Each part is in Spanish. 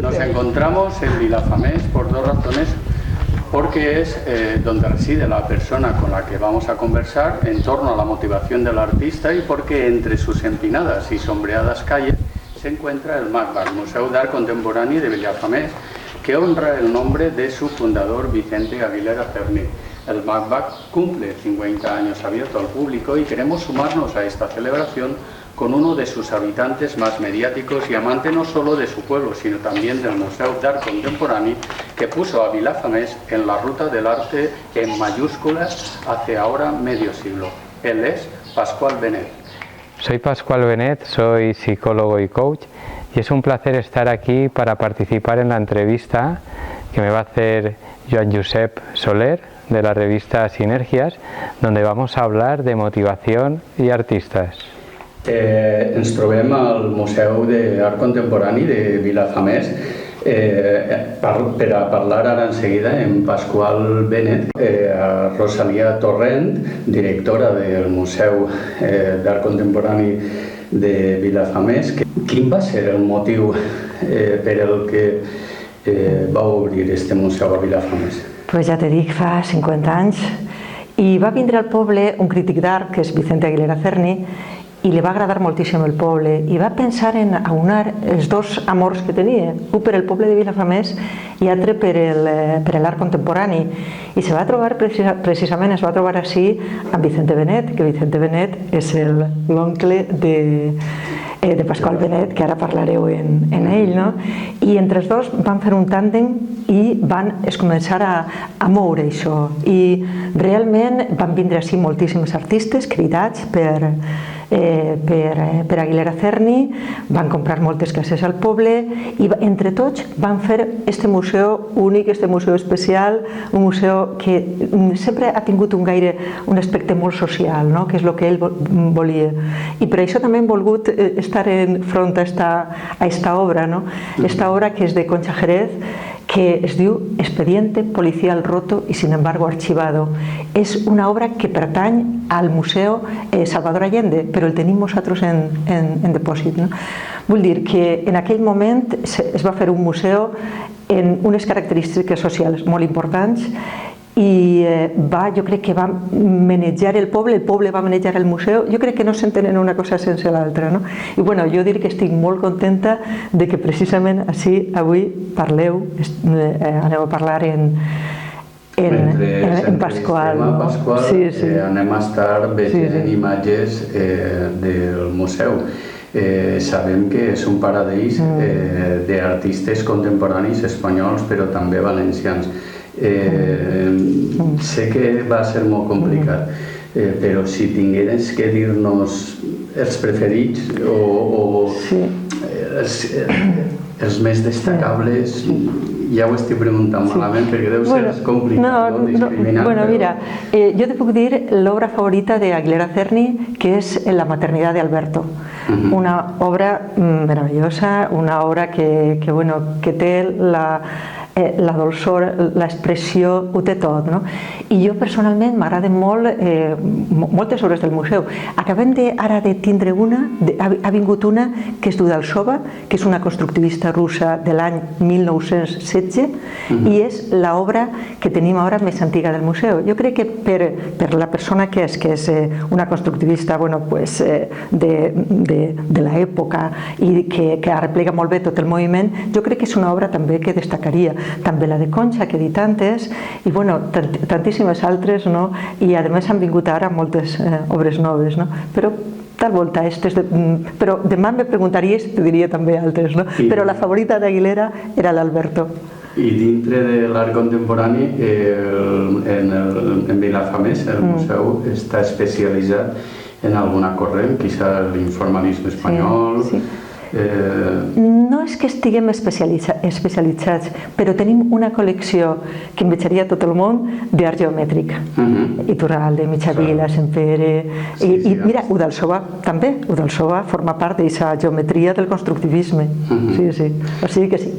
Nos encontramos en Vilafamés por dos razones, porque es donde reside la persona con la que vamos a conversar en torno a la motivación del artista y porque entre sus empinadas y sombreadas calles se encuentra el MACBAC, Museu d'Art Contemporani de Vilafamés, que honra el nombre de su fundador Vicente Aguilera Cerny. El MACBAC cumple 50 años abierto al público y queremos sumarnos a esta celebración con uno de sus habitantes más mediáticos y amante no solo de su pueblo, sino también del Museu d'Art Contemporani, que puso a Vilafamés en la ruta del arte en mayúsculas hace ahora medio siglo. Él es Pasqual Benet. Soy Pasqual Benet, soy psicólogo y coach, y es un placer estar aquí para participar en la entrevista que me va a hacer Joan Josep Soler, de la revista Sinergias, donde vamos a hablar de motivación y artistas. Ens trobem al Museu d'Art Contemporani de Vilafamés per a parlar ara en seguida amb Pasqual Benet, Rosalia Torrent, directora del Museu d'Art Contemporani de Vilafamés. Quin va ser el motiu per el que va obrir este museu a Vilafamés? Pues ja te dic, fa 50 anys, i va vindre al poble un crític d'art, que és Vicente Aguilera Cerny, i li va agradar moltíssim el poble i va pensar en aunar els dos amors que tenia, un per el poble de Vilafamés i altre per l'art contemporani, i se va trobar precisament, es va trobar així amb Vicente Benet, que Vicente Benet és l'oncle de Pasqual Benet, que ara parlareu en ell, no? I entre els dos van fer un tàndem i van començar a moure això, i realment van vindre així moltíssims artistes cridats per Aguilera Cerny, van comprar moltes cases al poble i entre tots van fer este museu únic, este museu especial, un museu que sempre ha tingut un aspecte molt social, que és el que ell volia, i per això també hem volgut estar enfront a esta obra, esta obra que és de Concha Jerez, que es diu Expediente Policial Roto y sin embargo archivado. És una obra que pertany al Museu Salvador Allende, però el tenim nosaltres en depòsit. Vull dir que en aquell moment es va fer un museu amb unes característiques socials molt importants i jo crec que va manejar el poble va manejar el museu. Jo crec que no s'entenen una cosa sense l'altra. I jo diré que estic molt contenta de que precisament així avui parleu, aneu a parlar en Pasqual. Anem a estar veient imatges del museu. Sabem que és un paradís d'artistes contemporanis espanyols, però també valencians. Sé que va ser molt complicat, però si tingueres que dir-nos els preferits o els més destacables, ja ho estic preguntant malament perquè deu ser complicat discriminar. Mira, jo te puc dir l'obra favorita d'Aguilera Cerny, que és La maternidad de Alberto. Una obra meravellosa, una obra que té la dolçor, l'expressió, ho té tot. I jo personalment m'agraden molt moltes obres del museu. Acabem ara de tindre ha vingut una que és d'Udalsova, que és una constructivista russa de l'any 1916 i és l'obra que tenim ara més antiga del museu. Jo crec que per la persona que és una constructivista de l'època i que arreplega molt bé tot el moviment, jo crec que és una obra també que destacaria. També la de Concha, que he dit antes, i tantíssimes altres, i a més han vingut ara moltes obres noves, però tal volta però demà me preguntaries i te diria també altres, però la favorita d'Aguilera era l'Alberto. I dintre de l'art contemporani, en Vilafamés, el museu està especialitzat en alguna corrent, quizá l'informalisme espanyol. No és que estiguem especialitzats, però tenim una col·lecció que envejaria tot el món d'art geomètric. Iturralde, Michavila, Sempere... I mira, Udalsova també. Udalsova forma part d'aquesta geometria del constructivisme. Sí. O sigui que sí.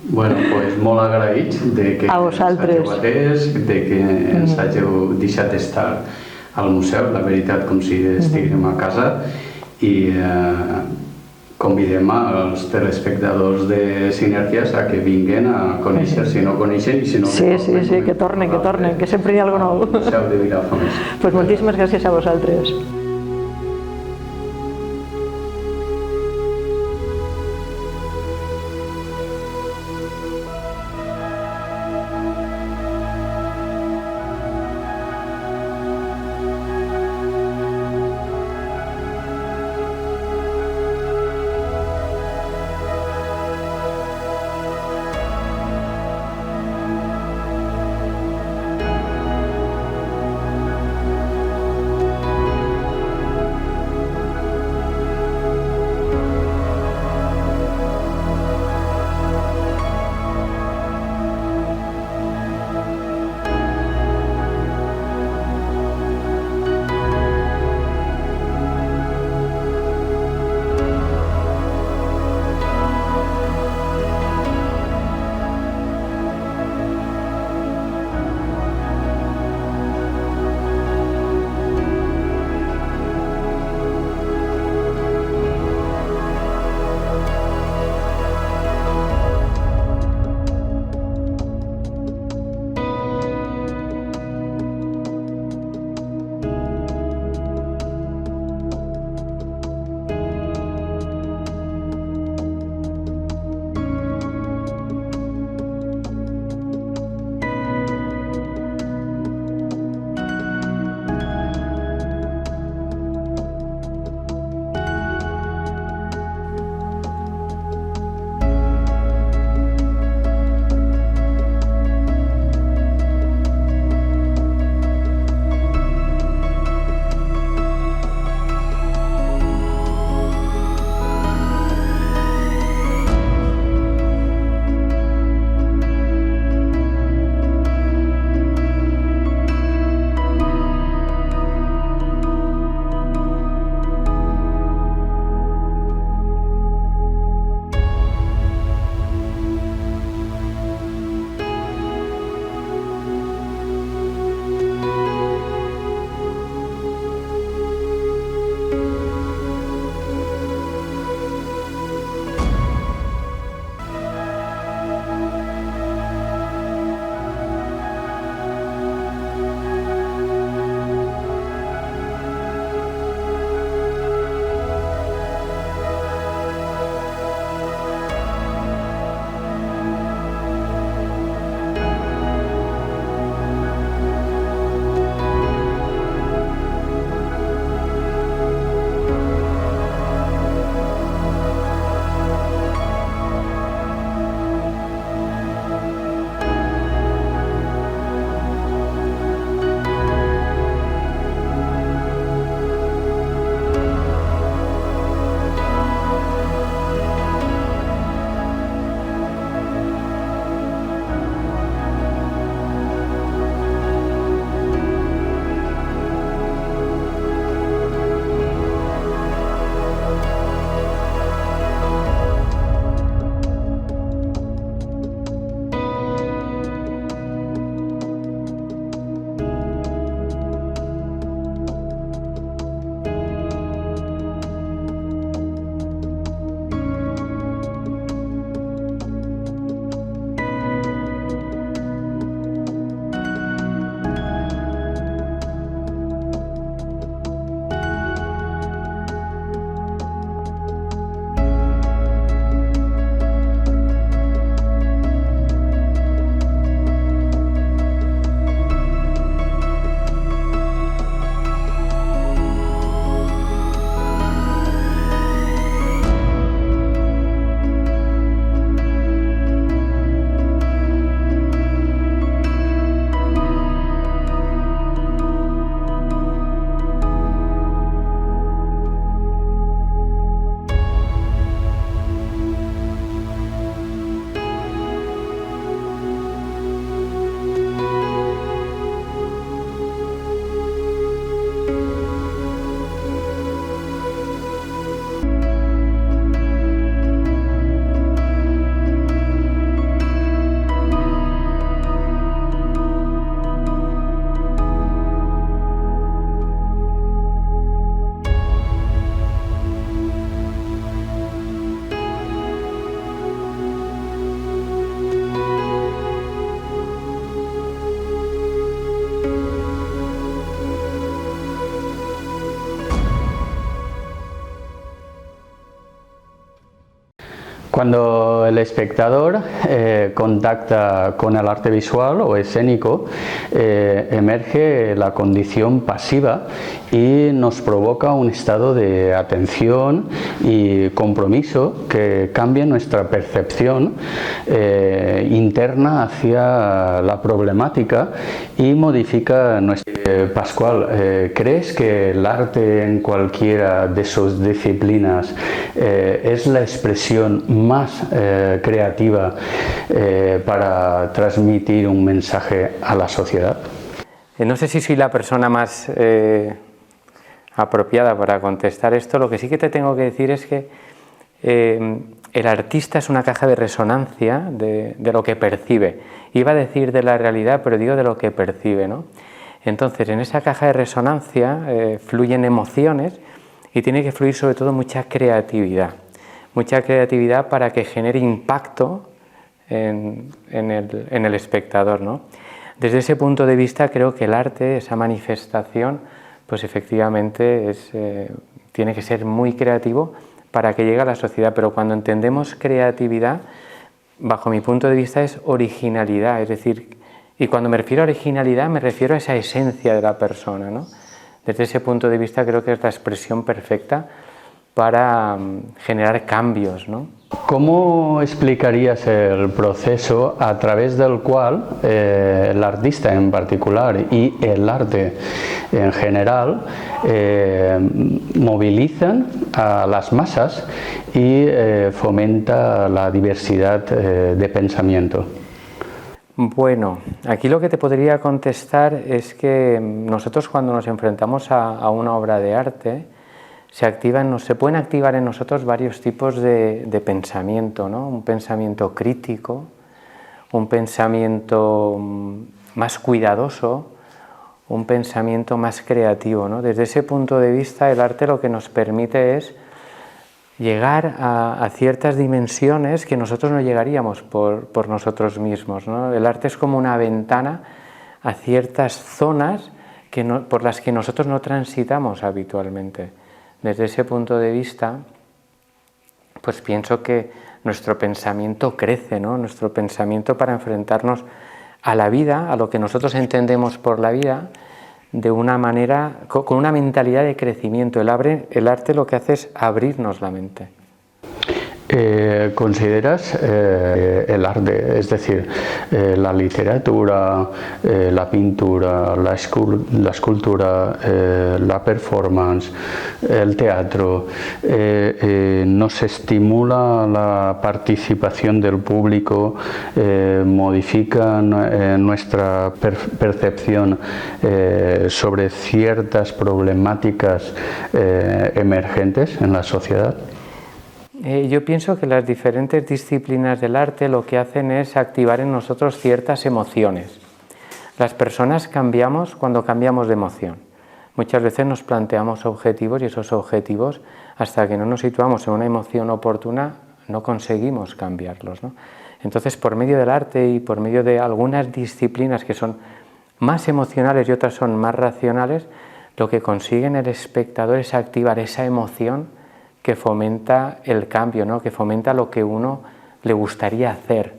Bueno, doncs molt agraïts de que ens hàgiu atès, de que ens hàgiu deixat estar al museu, la veritat com si estiguem a casa, i convidem als telespectadors de Sinergies a que vinguin a conèixer, si no coneixen, i si no... Sí, que tornen, que sempre hi ha alguna nou. Al Museu de Vilafamés. Pues moltíssimes gràcies a vosaltres. Cuando el espectador contacta con el arte visual o escénico, emerge la condición pasiva y nos provoca un estado de atención y compromiso que cambia nuestra percepción interna hacia la problemática y modifica nuestra... Pascual, ¿crees que el arte en cualquiera de sus disciplinas es la expresión más creativa para transmitir un mensaje a la sociedad? No sé si soy la persona más apropiada para contestar esto. Lo que sí que te tengo que decir es que el artista es una caja de resonancia de lo que percibe. Iba a decir de la realidad, pero digo de lo que percibe, ¿no? Entonces, en esa caja de resonancia fluyen emociones y tiene que fluir sobre todo mucha creatividad para que genere impacto en el espectador, ¿no? Desde ese punto de vista creo que el arte, esa manifestación, pues efectivamente tiene que ser muy creativo para que llegue a la sociedad, pero cuando entendemos creatividad, bajo mi punto de vista es originalidad, es decir, y cuando me refiero a originalidad me refiero a esa esencia de la persona, ¿no? Desde ese punto de vista creo que es la expresión perfecta para generar cambios, ¿no? ¿Cómo explicarías el proceso a través del cual el artista en particular y el arte en general movilizan a las masas y fomenta la diversidad de pensamiento? Bueno, aquí lo que te podría contestar es que nosotros cuando nos enfrentamos a una obra de arte se pueden activar en nosotros varios tipos de pensamiento, ¿no? Un pensamiento crítico, un pensamiento más cuidadoso, un pensamiento más creativo, ¿no? Desde ese punto de vista el arte lo que nos permite es llegar a ciertas dimensiones que nosotros no llegaríamos por nosotros mismos, ¿no? El arte es como una ventana a ciertas zonas por las que nosotros no transitamos habitualmente. Desde ese punto de vista, pues pienso que nuestro pensamiento crece, ¿no? Nuestro pensamiento para enfrentarnos a la vida, a lo que nosotros entendemos por la vida, de una manera, con una mentalidad de crecimiento. El arte lo que hace es abrirnos la mente. ¿Consideras el arte, es decir, la literatura, la pintura, la escultura, la performance, el teatro, nos estimula la participación del público, modifican nuestra percepción sobre ciertas problemáticas emergentes en la sociedad? Yo pienso que las diferentes disciplinas del arte lo que hacen es activar en nosotros ciertas emociones. Las personas cambiamos cuando cambiamos de emoción. Muchas veces nos planteamos objetivos y esos objetivos, hasta que no nos situamos en una emoción oportuna, no conseguimos cambiarlos, ¿no? Entonces, por medio del arte y por medio de algunas disciplinas que son más emocionales y otras son más racionales, lo que consiguen el espectador es activar esa emoción que fomenta el cambio, ¿no? Que fomenta lo que uno le gustaría hacer.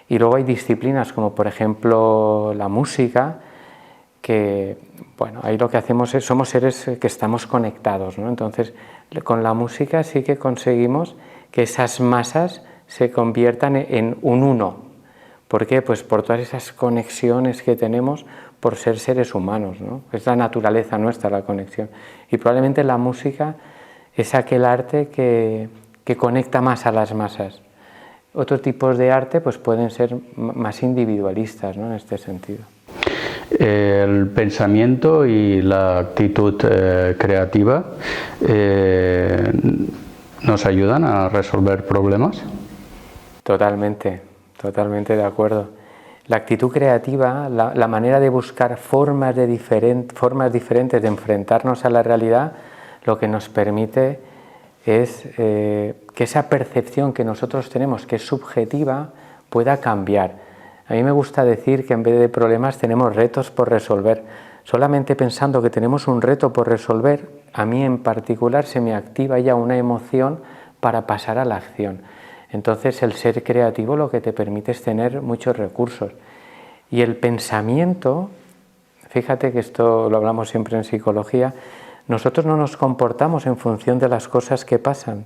Y luego hay disciplinas como por ejemplo la música, que bueno, ahí lo que hacemos es, somos seres que estamos conectados, ¿no? Entonces con la música sí que conseguimos que esas masas se conviertan en un uno. ¿Por qué? Pues por todas esas conexiones que tenemos por ser seres humanos, ¿no? Es la naturaleza nuestra la conexión. Y probablemente la música es aquel arte que conecta más a las masas. Otros tipos de arte pues pueden ser más individualistas, ¿no? En este sentido. El pensamiento y la actitud creativa nos ayudan a resolver problemas. Totalmente de acuerdo. La actitud creativa, la manera de buscar formas diferentes de enfrentarnos a la realidad, lo que nos permite es que esa percepción que nosotros tenemos, que es subjetiva, pueda cambiar. A mí me gusta decir que en vez de problemas tenemos retos por resolver. Solamente pensando que tenemos un reto por resolver, a mí en particular se me activa ya una emoción para pasar a la acción. Entonces el ser creativo lo que te permite es tener muchos recursos. Y el pensamiento, fíjate que esto lo hablamos siempre en psicología, nosotros no nos comportamos en función de las cosas que pasan,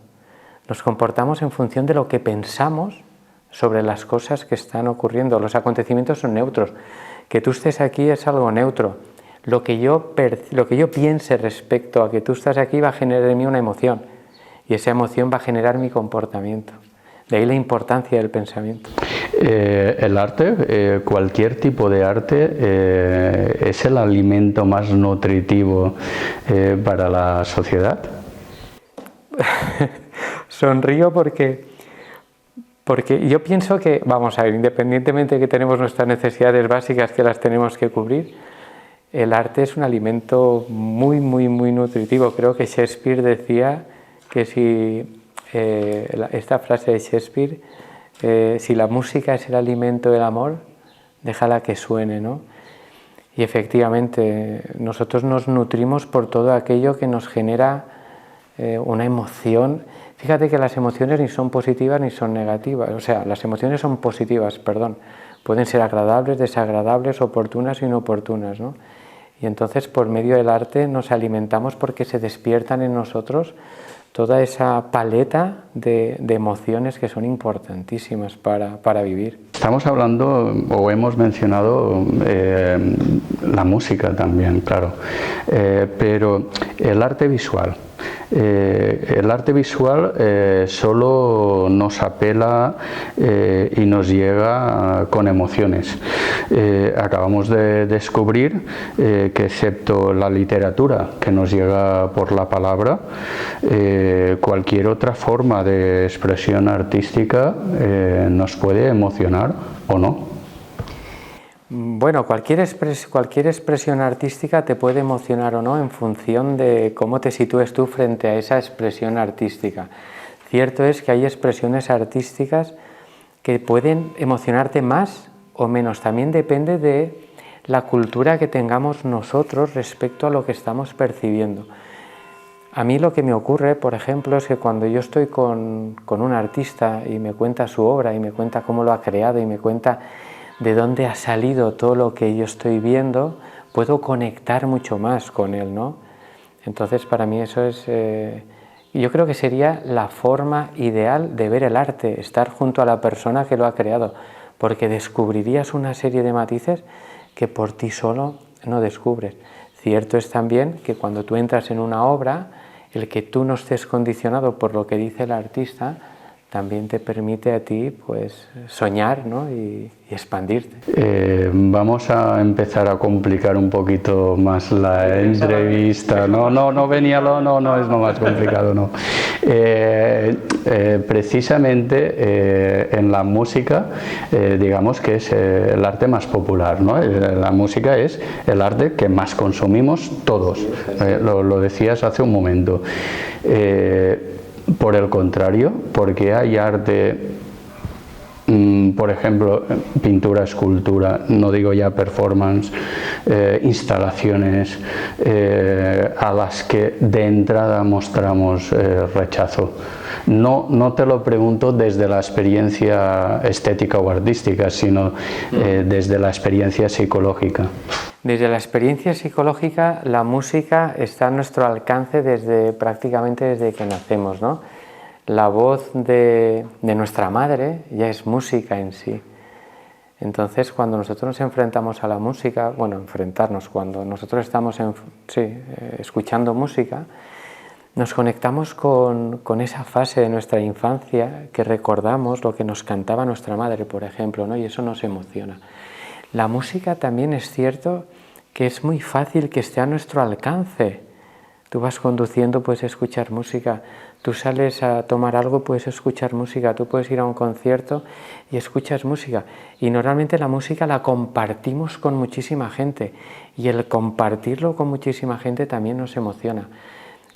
nos comportamos en función de lo que pensamos sobre las cosas que están ocurriendo. Los acontecimientos son neutros. Que tú estés aquí es algo neutro. Lo que yo piense respecto a que tú estás aquí va a generar en mí una emoción. Y esa emoción va a generar mi comportamiento. De ahí la importancia del pensamiento. El arte, cualquier tipo de arte, ¿es el alimento más nutritivo para la sociedad? Sonrío porque yo pienso que, vamos a ver, independientemente de que tenemos nuestras necesidades básicas que las tenemos que cubrir, el arte es un alimento muy, muy, muy nutritivo. Creo que Shakespeare decía que si esta frase de Shakespeare, si la música es el alimento del amor, déjala que suene, ¿no? Y efectivamente, nosotros nos nutrimos por todo aquello que nos genera una emoción. Fíjate que las emociones ni son positivas ni son negativas, o sea, las emociones son positivas, perdón, pueden ser agradables, desagradables, oportunas e inoportunas, ¿no? Y entonces por medio del arte nos alimentamos porque se despiertan en nosotros toda esa paleta de emociones que son importantísimas para vivir. Estamos hablando, o hemos mencionado, la música también, claro, pero el arte visual. El arte visual solo nos apela y nos llega con emociones. Acabamos de descubrir que excepto la literatura, que nos llega por la palabra, cualquier otra forma de expresión artística nos puede emocionar o no. Bueno, cualquier expresión artística te puede emocionar o no en función de cómo te sitúes tú frente a esa expresión artística. Cierto es que hay expresiones artísticas que pueden emocionarte más o menos. También depende de la cultura que tengamos nosotros respecto a lo que estamos percibiendo. A mí lo que me ocurre, por ejemplo, es que cuando yo estoy con un artista y me cuenta su obra y me cuenta cómo lo ha creado y me cuenta de dónde ha salido todo lo que yo estoy viendo, puedo conectar mucho más con él, ¿no? Entonces, para mí eso es... yo creo que sería la forma ideal de ver el arte, estar junto a la persona que lo ha creado, porque descubrirías una serie de matices que por ti solo no descubres. Cierto es también que cuando tú entras en una obra, el que tú no estés condicionado por lo que dice el artista, también te permite a ti pues soñar, ¿no? y expandirte. Vamos a empezar a complicar un poquito más la entrevista. No venía no es lo más complicado, no. Precisamente en la música, digamos que es el arte más popular, ¿no? La música es el arte que más consumimos todos, lo decías hace un momento. Por el contrario, porque hay arte, por ejemplo, pintura, escultura, no digo ya performance, instalaciones, a las que de entrada mostramos rechazo. No te lo pregunto desde la experiencia estética o artística, sino desde la experiencia psicológica. Desde la experiencia psicológica, la música está a nuestro alcance prácticamente desde que nacemos, ¿no? La voz de nuestra madre ya es música en sí. Entonces, cuando nosotros nos enfrentamos a la música, cuando nosotros estamos escuchando música, nos conectamos con esa fase de nuestra infancia que recordamos lo que nos cantaba nuestra madre, por ejemplo, ¿no? Y eso nos emociona. La música también es cierto que es muy fácil que esté a nuestro alcance. Tú vas conduciendo, puedes escuchar música. Tú sales a tomar algo, puedes escuchar música. Tú puedes ir a un concierto y escuchas música. Y normalmente la música la compartimos con muchísima gente. Y el compartirlo con muchísima gente también nos emociona.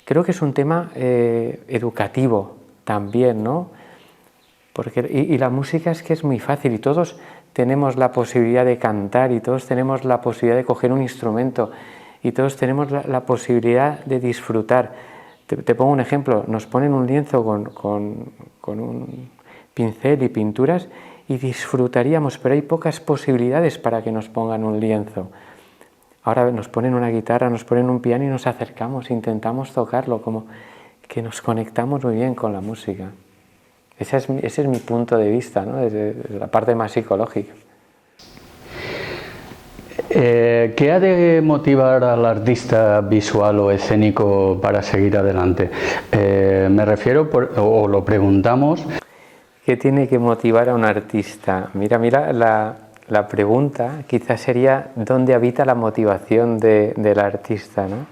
Creo que es un tema educativo también, ¿no? Y la música es que es muy fácil y todos tenemos la posibilidad de cantar y todos tenemos la posibilidad de coger un instrumento y todos tenemos la posibilidad de disfrutar. Te pongo un ejemplo, nos ponen un lienzo con un pincel y pinturas y disfrutaríamos, pero hay pocas posibilidades para que nos pongan un lienzo. Ahora nos ponen una guitarra, nos ponen un piano y nos acercamos, intentamos tocarlo, como que nos conectamos muy bien con la música. Ese es mi punto de vista, ¿no? Desde la parte más psicológica. ¿Qué ha de motivar al artista visual o escénico para seguir adelante? Me refiero, o lo preguntamos. ¿Qué tiene que motivar a un artista? Mira, la pregunta quizás sería ¿dónde habita la motivación del artista, ¿no?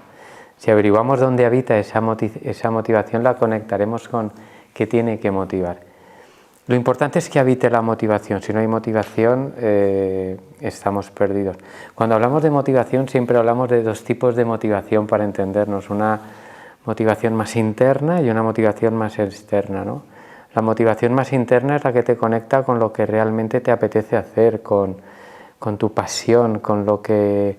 Si averiguamos dónde habita esa motivación, la conectaremos con qué tiene que motivar. Lo importante es que habite la motivación. Si no hay motivación, estamos perdidos. Cuando hablamos de motivación, siempre hablamos de dos tipos de motivación para entendernos. Una motivación más interna y una motivación más externa, ¿no? La motivación más interna es la que te conecta con lo que realmente te apetece hacer, con tu pasión, con lo que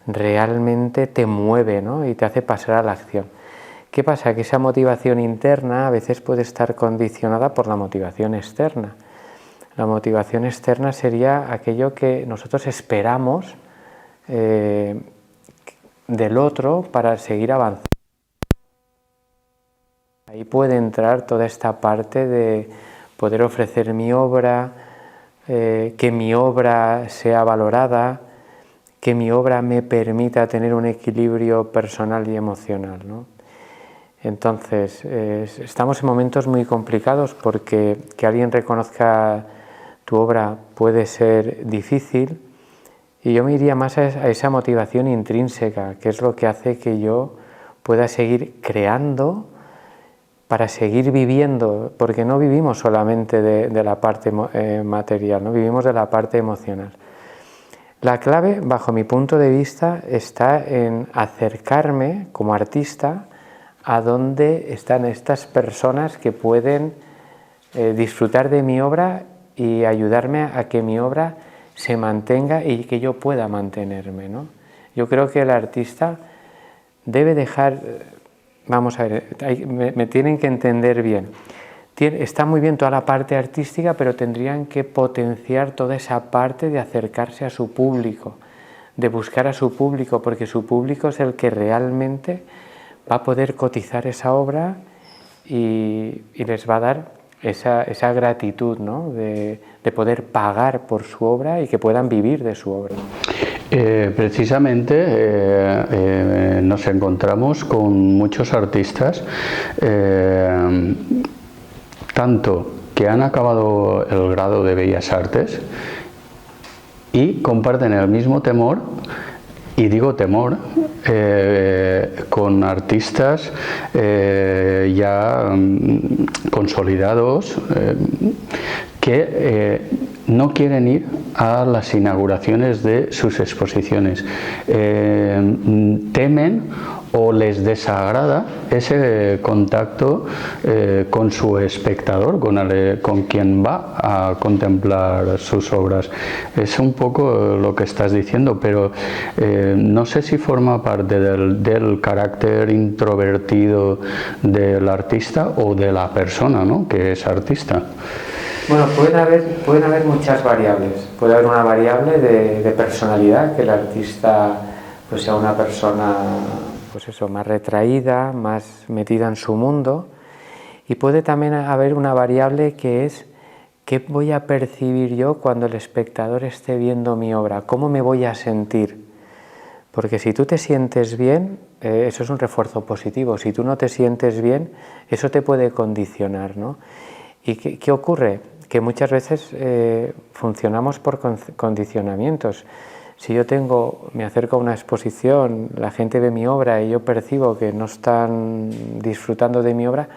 realmente te mueve, ¿no? Y te hace pasar a la acción. ¿Qué pasa? Que esa motivación interna a veces puede estar condicionada por la motivación externa. La motivación externa sería aquello que nosotros esperamos del otro para seguir avanzando. Ahí puede entrar toda esta parte de poder ofrecer mi obra, que mi obra sea valorada, que mi obra me permita tener un equilibrio personal y emocional, ¿no? Entonces, estamos en momentos muy complicados porque que alguien reconozca tu obra puede ser difícil, y yo me iría más a esa motivación intrínseca, que es lo que hace que yo pueda seguir creando para seguir viviendo, porque no vivimos solamente de la parte material, ¿no? Vivimos de la parte emocional. La clave, bajo mi punto de vista, está en acercarme como artista a donde están estas personas que pueden disfrutar de mi obra y ayudarme a que mi obra se mantenga y que yo pueda mantenerme, ¿no? Yo creo que el artista debe dejar, vamos a ver, me tienen que entender bien. Está muy bien toda la parte artística, pero tendrían que potenciar toda esa parte de acercarse a su público, de buscar a su público, porque su público es el que realmente va a poder cotizar esa obra y les va a dar esa gratitud, ¿no? de poder pagar por su obra y que puedan vivir de su obra. Precisamente nos encontramos con muchos artistas, tanto que han acabado el grado de Bellas Artes y comparten el mismo temor, y digo temor, con artistas ya consolidados que no quieren ir a las inauguraciones de sus exposiciones, temen o les desagrada ese contacto con su espectador, con quien va a contemplar sus obras. Es un poco lo que estás diciendo, pero no sé si forma parte del carácter introvertido del artista o de la persona, ¿no?, que es artista. Bueno, pueden haber muchas variables. Puede haber una variable de personalidad, que el artista pues sea una persona pues eso, más retraída, más metida en su mundo, y puede también haber una variable que es qué voy a percibir yo cuando el espectador esté viendo mi obra, cómo me voy a sentir. Porque si tú te sientes bien, eso es un refuerzo positivo. Si tú no te sientes bien, eso te puede condicionar, ¿no? ¿Y qué ocurre? Que muchas veces funcionamos por condicionamientos. Si yo me acerco a una exposición, la gente ve mi obra y yo percibo que no están disfrutando de mi obra,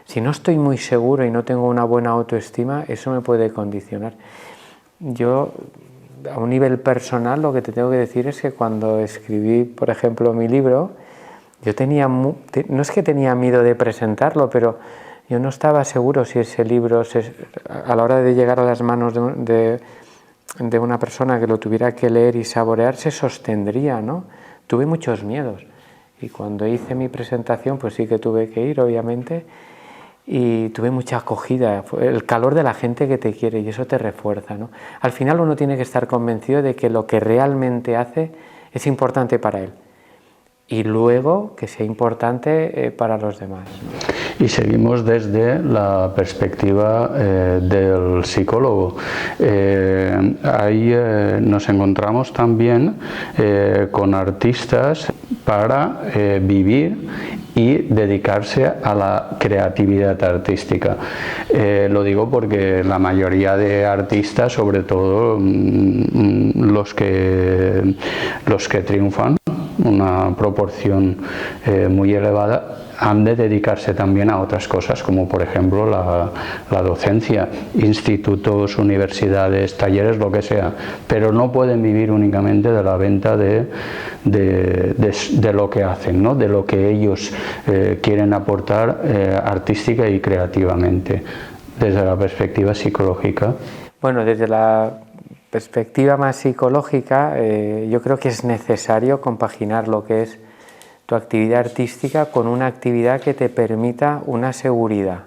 si no estoy muy seguro y no tengo una buena autoestima, eso me puede condicionar. Yo, a un nivel personal, lo que te tengo que decir es que cuando escribí, por ejemplo, mi libro, yo no es que tenía miedo de presentarlo, pero yo no estaba seguro si ese libro, a la hora de llegar a las manos de una persona que lo tuviera que leer y saborear, se sostendría, ¿no? Tuve muchos miedos, y cuando hice mi presentación, pues sí que tuve que ir, obviamente, y tuve mucha acogida, el calor de la gente que te quiere y eso te refuerza, ¿no? Al final uno tiene que estar convencido de que lo que realmente hace es importante para él y luego que sea importante para los demás, ¿no? Y seguimos desde la perspectiva del psicólogo. Ahí nos encontramos también con artistas para vivir y dedicarse a la creatividad artística. Lo digo porque la mayoría de artistas, sobre todo los que triunfan, una proporción muy elevada, han de dedicarse también a otras cosas, como por ejemplo la docencia, institutos, universidades, talleres, lo que sea, pero no pueden vivir únicamente de la venta de lo que hacen, ¿no? De lo que ellos quieren aportar artística y creativamente, desde la perspectiva psicológica. Bueno, desde la perspectiva más psicológica, yo creo que es necesario compaginar lo que es tu actividad artística con una actividad que te permita una seguridad.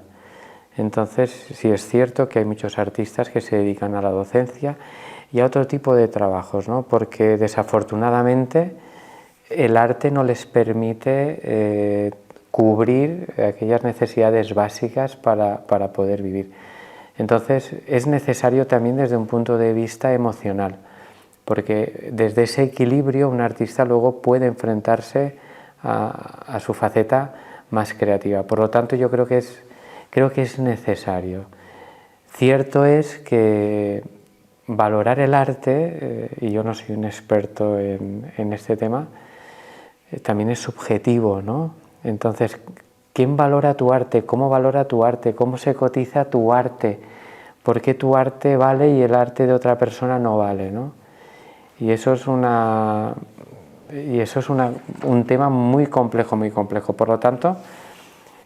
Entonces, sí es cierto que hay muchos artistas que se dedican a la docencia y a otro tipo de trabajos, ¿no? Porque desafortunadamente el arte no les permite cubrir aquellas necesidades básicas para poder vivir. Entonces, es necesario también desde un punto de vista emocional, porque desde ese equilibrio un artista luego puede enfrentarse a su faceta más creativa. Por lo tanto, yo creo que es necesario. Cierto es que valorar el arte, y yo no soy un experto en este tema, también es subjetivo, ¿no? Entonces, ¿quién valora tu arte? ¿Cómo valora tu arte? ¿Cómo se cotiza tu arte? ¿Por qué tu arte vale y el arte de otra persona no vale, ¿no? Y eso es un tema muy complejo, muy complejo. Por lo tanto,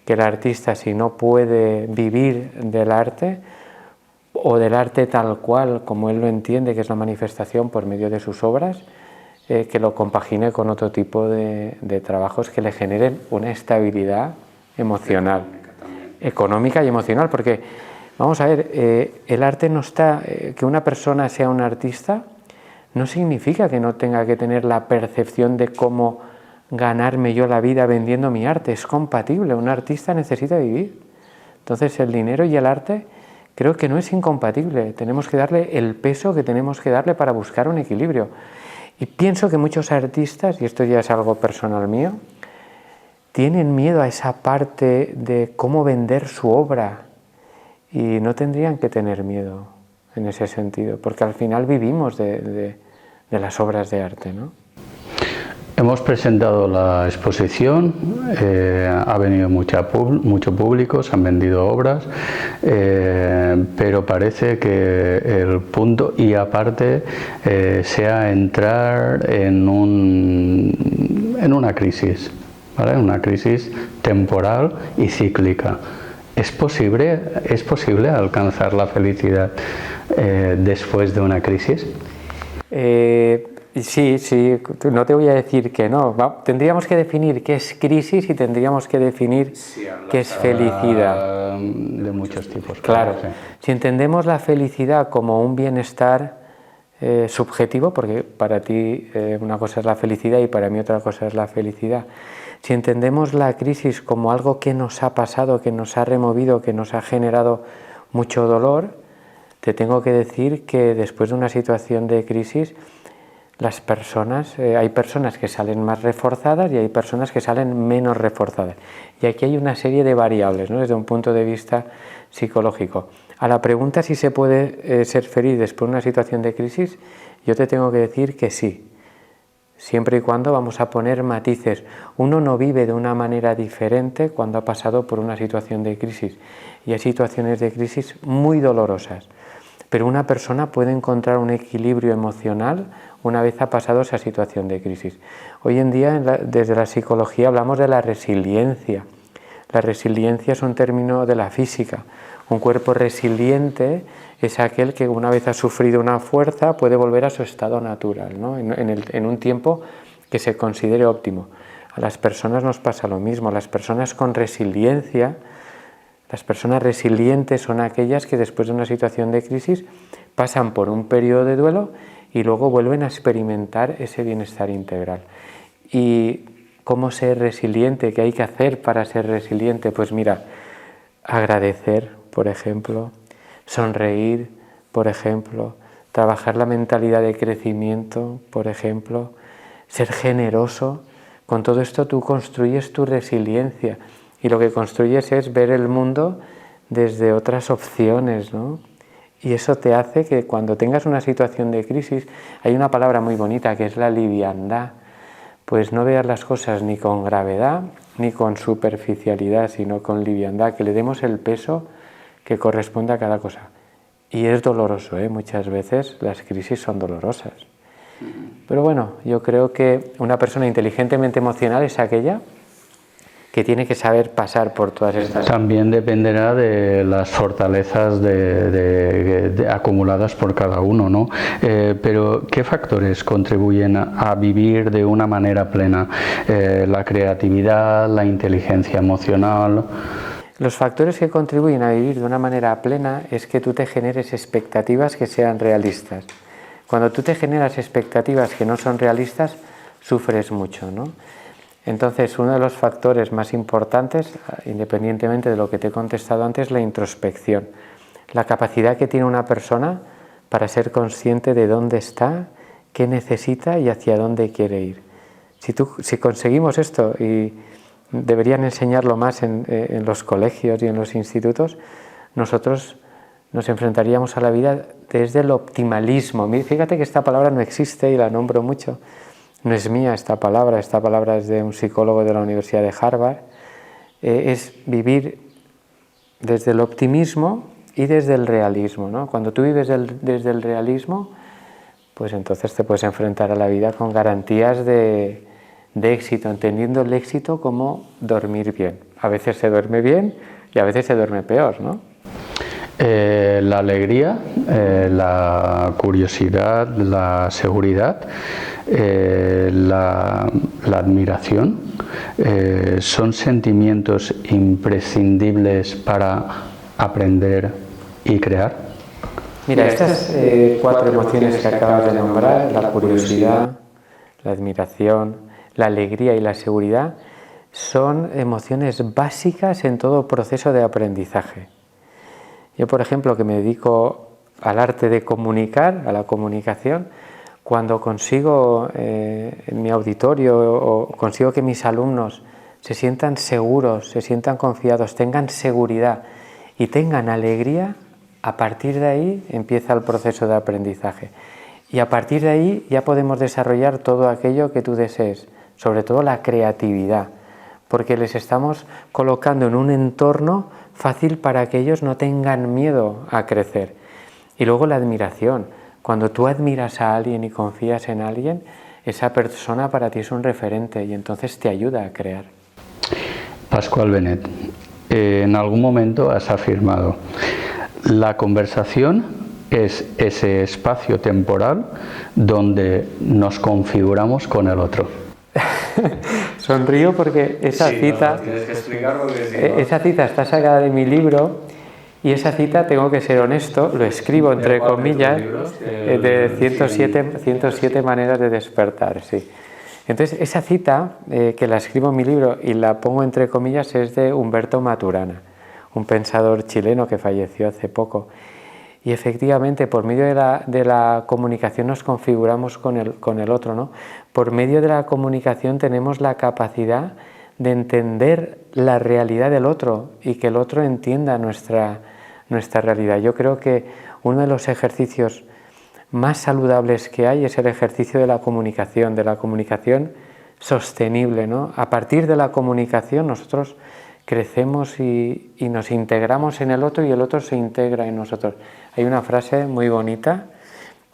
que el artista, si no puede vivir del arte, o del arte tal cual, como él lo entiende, que es la manifestación por medio de sus obras, que lo compagine con otro tipo de trabajos que le generen una estabilidad emocional, económica y emocional. Porque, vamos a ver, el arte no está... que una persona sea un artista no significa que no tenga que tener la percepción de cómo ganarme yo la vida vendiendo mi arte. Es compatible, un artista necesita vivir. Entonces el dinero y el arte creo que no es incompatible. Tenemos que darle el peso que tenemos que darle para buscar un equilibrio. Y pienso que muchos artistas, y esto ya es algo personal mío, tienen miedo a esa parte de cómo vender su obra y no tendrían que tener miedo en ese sentido, porque al final vivimos de las obras de arte, ¿no? Hemos presentado la exposición, ha venido mucho público, se han vendido obras, pero parece que el punto y aparte sea entrar en una crisis, ¿vale? Una crisis temporal y cíclica. ¿Es posible alcanzar la felicidad después de una crisis? Sí, no te voy a decir que no. Tendríamos que definir qué es crisis y tendríamos que definir qué es felicidad. De muchos tipos. Claro. Sí. Si entendemos la felicidad como un bienestar subjetivo, porque para ti una cosa es la felicidad y para mí otra cosa es la felicidad. Si entendemos la crisis como algo que nos ha pasado, que nos ha removido, que nos ha generado mucho dolor, te tengo que decir que después de una situación de crisis, las personas, hay personas que salen más reforzadas y hay personas que salen menos reforzadas. Y aquí hay una serie de variables, ¿no? Desde un punto de vista psicológico. A la pregunta si se puede ser feliz después de una situación de crisis, yo te tengo que decir que sí. Siempre y cuando vamos a poner matices. Uno no vive de una manera diferente cuando ha pasado por una situación de crisis. Y hay situaciones de crisis muy dolorosas. Pero una persona puede encontrar un equilibrio emocional una vez ha pasado esa situación de crisis. Hoy en día, desde la psicología, hablamos de la resiliencia. La resiliencia es un término de la física. Un cuerpo resiliente es aquel que una vez ha sufrido una fuerza puede volver a su estado natural, ¿no? en un tiempo que se considere óptimo. A las personas nos pasa lo mismo. Las personas con resiliencia Las personas resilientes son aquellas que después de una situación de crisis pasan por un periodo de duelo y luego vuelven a experimentar ese bienestar integral. ¿Y cómo ser resiliente? ¿Qué hay que hacer para ser resiliente? Pues mira, agradecer, por ejemplo, sonreír, por ejemplo, trabajar la mentalidad de crecimiento, por ejemplo, ser generoso. Con todo esto tú construyes tu resiliencia y lo que construyes es ver el mundo desde otras opciones, ¿no? Y eso te hace que cuando tengas una situación de crisis, hay una palabra muy bonita que es la liviandad, pues no veas las cosas ni con gravedad ni con superficialidad, sino con liviandad, que le demos el peso que corresponde a cada cosa. Y es doloroso, muchas veces las crisis son dolorosas. Pero bueno, yo creo que una persona inteligentemente emocional es aquella que tiene que saber pasar por todas estas... También dependerá de las fortalezas acumuladas por cada uno, ¿no? Pero ¿qué factores contribuyen a vivir de una manera plena? La creatividad, la inteligencia emocional... Los factores que contribuyen a vivir de una manera plena es que tú te generes expectativas que sean realistas. Cuando tú te generas expectativas que no son realistas, sufres mucho, ¿no? Entonces, uno de los factores más importantes, independientemente de lo que te he contestado antes, es la introspección. La capacidad que tiene una persona para ser consciente de dónde está, qué necesita y hacia dónde quiere ir. Si conseguimos esto, y deberían enseñarlo más en los colegios y en los institutos, nosotros nos enfrentaríamos a la vida desde el optimalismo. Fíjate que esta palabra no existe y la nombro mucho. No es mía esta palabra es de un psicólogo de la Universidad de Harvard. Es vivir desde el optimismo y desde el realismo, ¿no? Cuando tú vives desde el realismo, pues entonces te puedes enfrentar a la vida con garantías de éxito, entendiendo el éxito como dormir bien. A veces se duerme bien y a veces se duerme peor, ¿no? La alegría, la curiosidad, la seguridad, la admiración, son sentimientos imprescindibles para aprender y crear. Mira, estas 4 emociones que acabas de nombrar, la curiosidad, la admiración, la alegría y la seguridad, son emociones básicas en todo proceso de aprendizaje. Yo, por ejemplo, que me dedico al arte de comunicar, a la comunicación, cuando consigo en mi auditorio o consigo que mis alumnos se sientan seguros, se sientan confiados, tengan seguridad y tengan alegría, a partir de ahí empieza el proceso de aprendizaje. Y a partir de ahí ya podemos desarrollar todo aquello que tú desees, sobre todo la creatividad, porque les estamos colocando en un entorno fácil para que ellos no tengan miedo a crecer. Y luego la admiración. Cuando tú admiras a alguien y confías en alguien, esa persona para ti es un referente y entonces te ayuda a crear. Pascual Benet, en algún momento has afirmado: la conversación es ese espacio temporal donde nos configuramos con el otro. Sonrío porque esa cita está sacada de mi libro y esa cita, tengo que ser honesto, lo escribo entre comillas, de 107 maneras de despertar, sí. Entonces esa cita, que la escribo en mi libro y la pongo entre comillas, es de Humberto Maturana, un pensador chileno que falleció hace poco. Y efectivamente, por medio de la comunicación nos configuramos con el otro, ¿no? Por medio de la comunicación tenemos la capacidad de entender la realidad del otro y que el otro entienda nuestra realidad. Yo creo que uno de los ejercicios más saludables que hay es el ejercicio de la comunicación sostenible, ¿no? A partir de la comunicación nosotros crecemos y nos integramos en el otro y el otro se integra en nosotros. Hay una frase muy bonita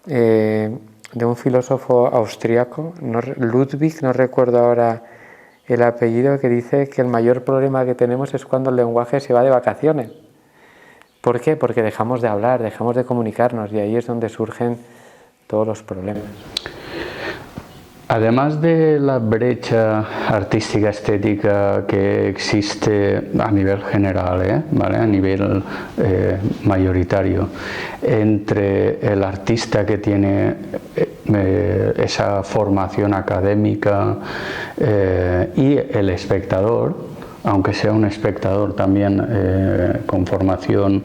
de un filósofo austriaco, Ludwig, no recuerdo ahora el apellido, que dice que el mayor problema que tenemos es cuando el lenguaje se va de vacaciones. ¿Por qué? Porque dejamos de hablar, dejamos de comunicarnos y ahí es donde surgen todos los problemas. Además de la brecha artística estética que existe a nivel general, ¿vale? A nivel mayoritario, entre el artista que tiene esa formación académica y el espectador, aunque sea un espectador también con formación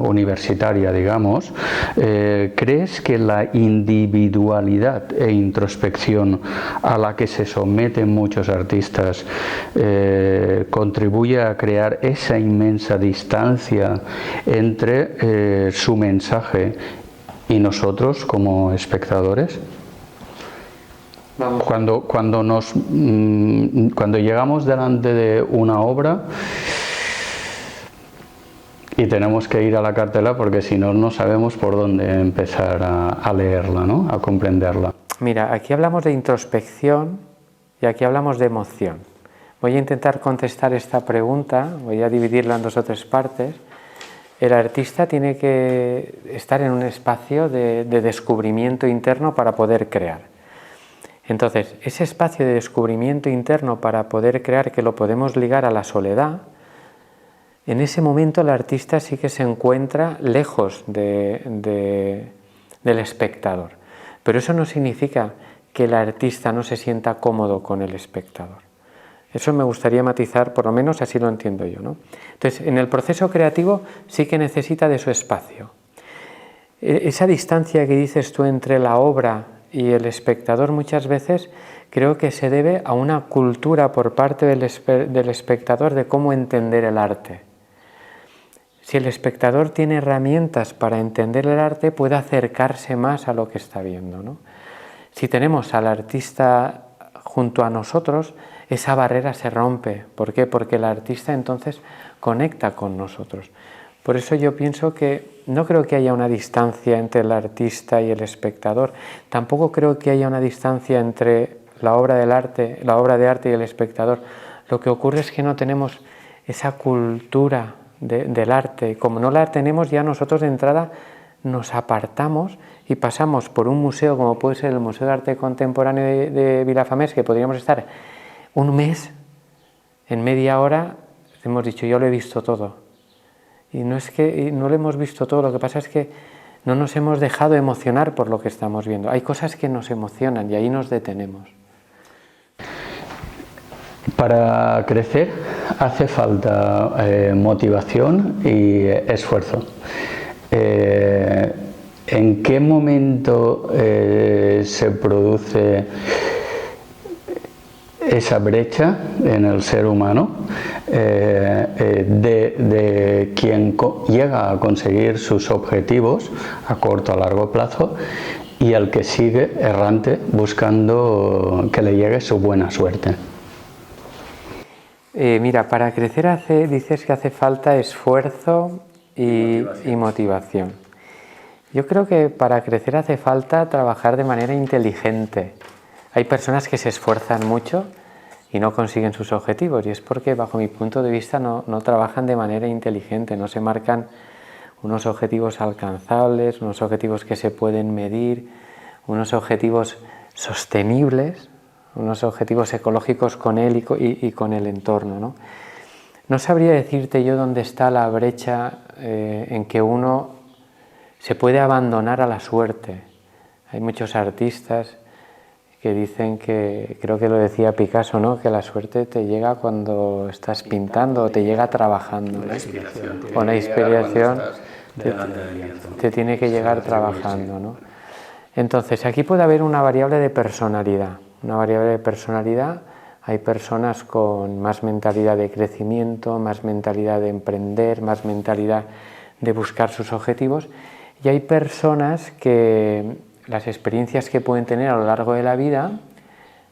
universitaria, digamos, ¿crees que la individualidad e introspección a la que se someten muchos artistas contribuye a crear esa inmensa distancia entre su mensaje y nosotros como espectadores? Cuando llegamos delante de una obra y tenemos que ir a la cartela porque si no, no sabemos por dónde empezar a leerla, ¿no? A comprenderla. Mira, aquí hablamos de introspección y aquí hablamos de emoción. Voy a intentar contestar esta pregunta, voy a dividirla en 2 o 3 partes. El artista tiene que estar en un espacio de descubrimiento interno para poder crear. Entonces, ese espacio de descubrimiento interno para poder crear, que lo podemos ligar a la soledad, en ese momento el artista sí que se encuentra lejos del espectador. Pero eso no significa que el artista no se sienta cómodo con el espectador. Eso me gustaría matizar, por lo menos así lo entiendo yo, ¿no? Entonces, en el proceso creativo sí que necesita de su espacio. Esa distancia que dices tú entre la obra y el espectador muchas veces creo que se debe a una cultura por parte del espectador de cómo entender el arte. Si el espectador tiene herramientas para entender el arte, puede acercarse más a lo que está viendo, ¿no? Si tenemos al artista junto a nosotros, esa barrera se rompe. ¿Por qué? Porque el artista entonces conecta con nosotros. Por eso yo pienso que no creo que haya una distancia entre el artista y el espectador. Tampoco creo que haya una distancia entre la obra de arte y el espectador. Lo que ocurre es que no tenemos esa cultura del arte. Como no la tenemos, ya nosotros de entrada nos apartamos y pasamos por un museo como puede ser el Museo de Arte Contemporáneo de Vilafamés, que podríamos estar un mes, en media hora hemos dicho yo lo he visto todo. Y no es que no lo hemos visto todo, lo que pasa es que no nos hemos dejado emocionar por lo que estamos viendo. Hay cosas que nos emocionan y ahí nos detenemos. Para crecer hace falta motivación y esfuerzo. ¿En qué momento se produce esa brecha en el ser humano de quien llega a conseguir sus objetivos a corto o a largo plazo y al que sigue errante buscando que le llegue su buena suerte? Mira, para crecer dices que hace falta esfuerzo y motivación. Yo creo que para crecer hace falta trabajar de manera inteligente. Hay personas que se esfuerzan mucho y no consiguen sus objetivos, y es porque, bajo mi punto de vista, no trabajan de manera inteligente, no se marcan unos objetivos alcanzables, unos objetivos que se pueden medir, unos objetivos sostenibles, unos objetivos ecológicos con él y con el entorno, ¿no? No sabría decirte yo dónde está la brecha en que uno se puede abandonar a la suerte. Hay muchos artistas que dicen que, creo que lo decía Picasso, ¿no? Que la suerte te llega cuando estás pintando o te llega trabajando. La inspiración. O la inspiración te tiene que llegar trabajando, ¿no? Entonces, aquí puede haber una variable de personalidad. Una variable de personalidad, hay personas con más mentalidad de crecimiento, más mentalidad de emprender, más mentalidad de buscar sus objetivos, y hay personas que las experiencias que pueden tener a lo largo de la vida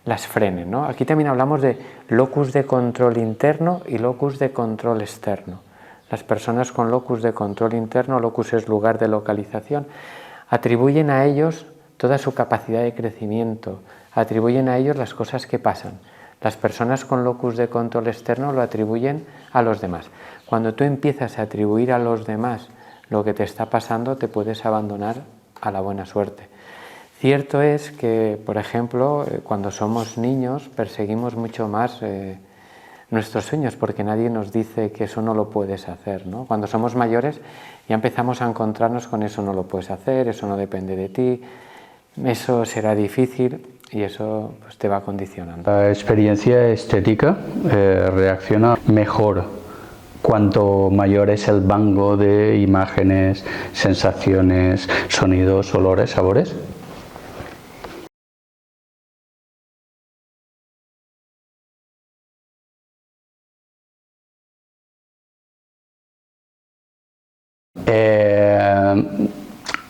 las frenen, ¿no? Aquí también hablamos de locus de control interno y locus de control externo. Las personas con locus de control interno, locus es lugar de localización, atribuyen a ellos toda su capacidad de crecimiento, atribuyen a ellos las cosas que pasan. Las personas con locus de control externo lo atribuyen a los demás. Cuando tú empiezas a atribuir a los demás lo que te está pasando, te puedes abandonar a la buena suerte. Cierto es que, por ejemplo, cuando somos niños perseguimos mucho más nuestros sueños, porque nadie nos dice que eso no lo puedes hacer, ¿no? Cuando somos mayores ya empezamos a encontrarnos con eso no lo puedes hacer, eso no depende de ti, eso será difícil y eso pues, te va condicionando. La experiencia estética reacciona mejor cuanto mayor es el rango de imágenes, sensaciones, sonidos, olores, sabores.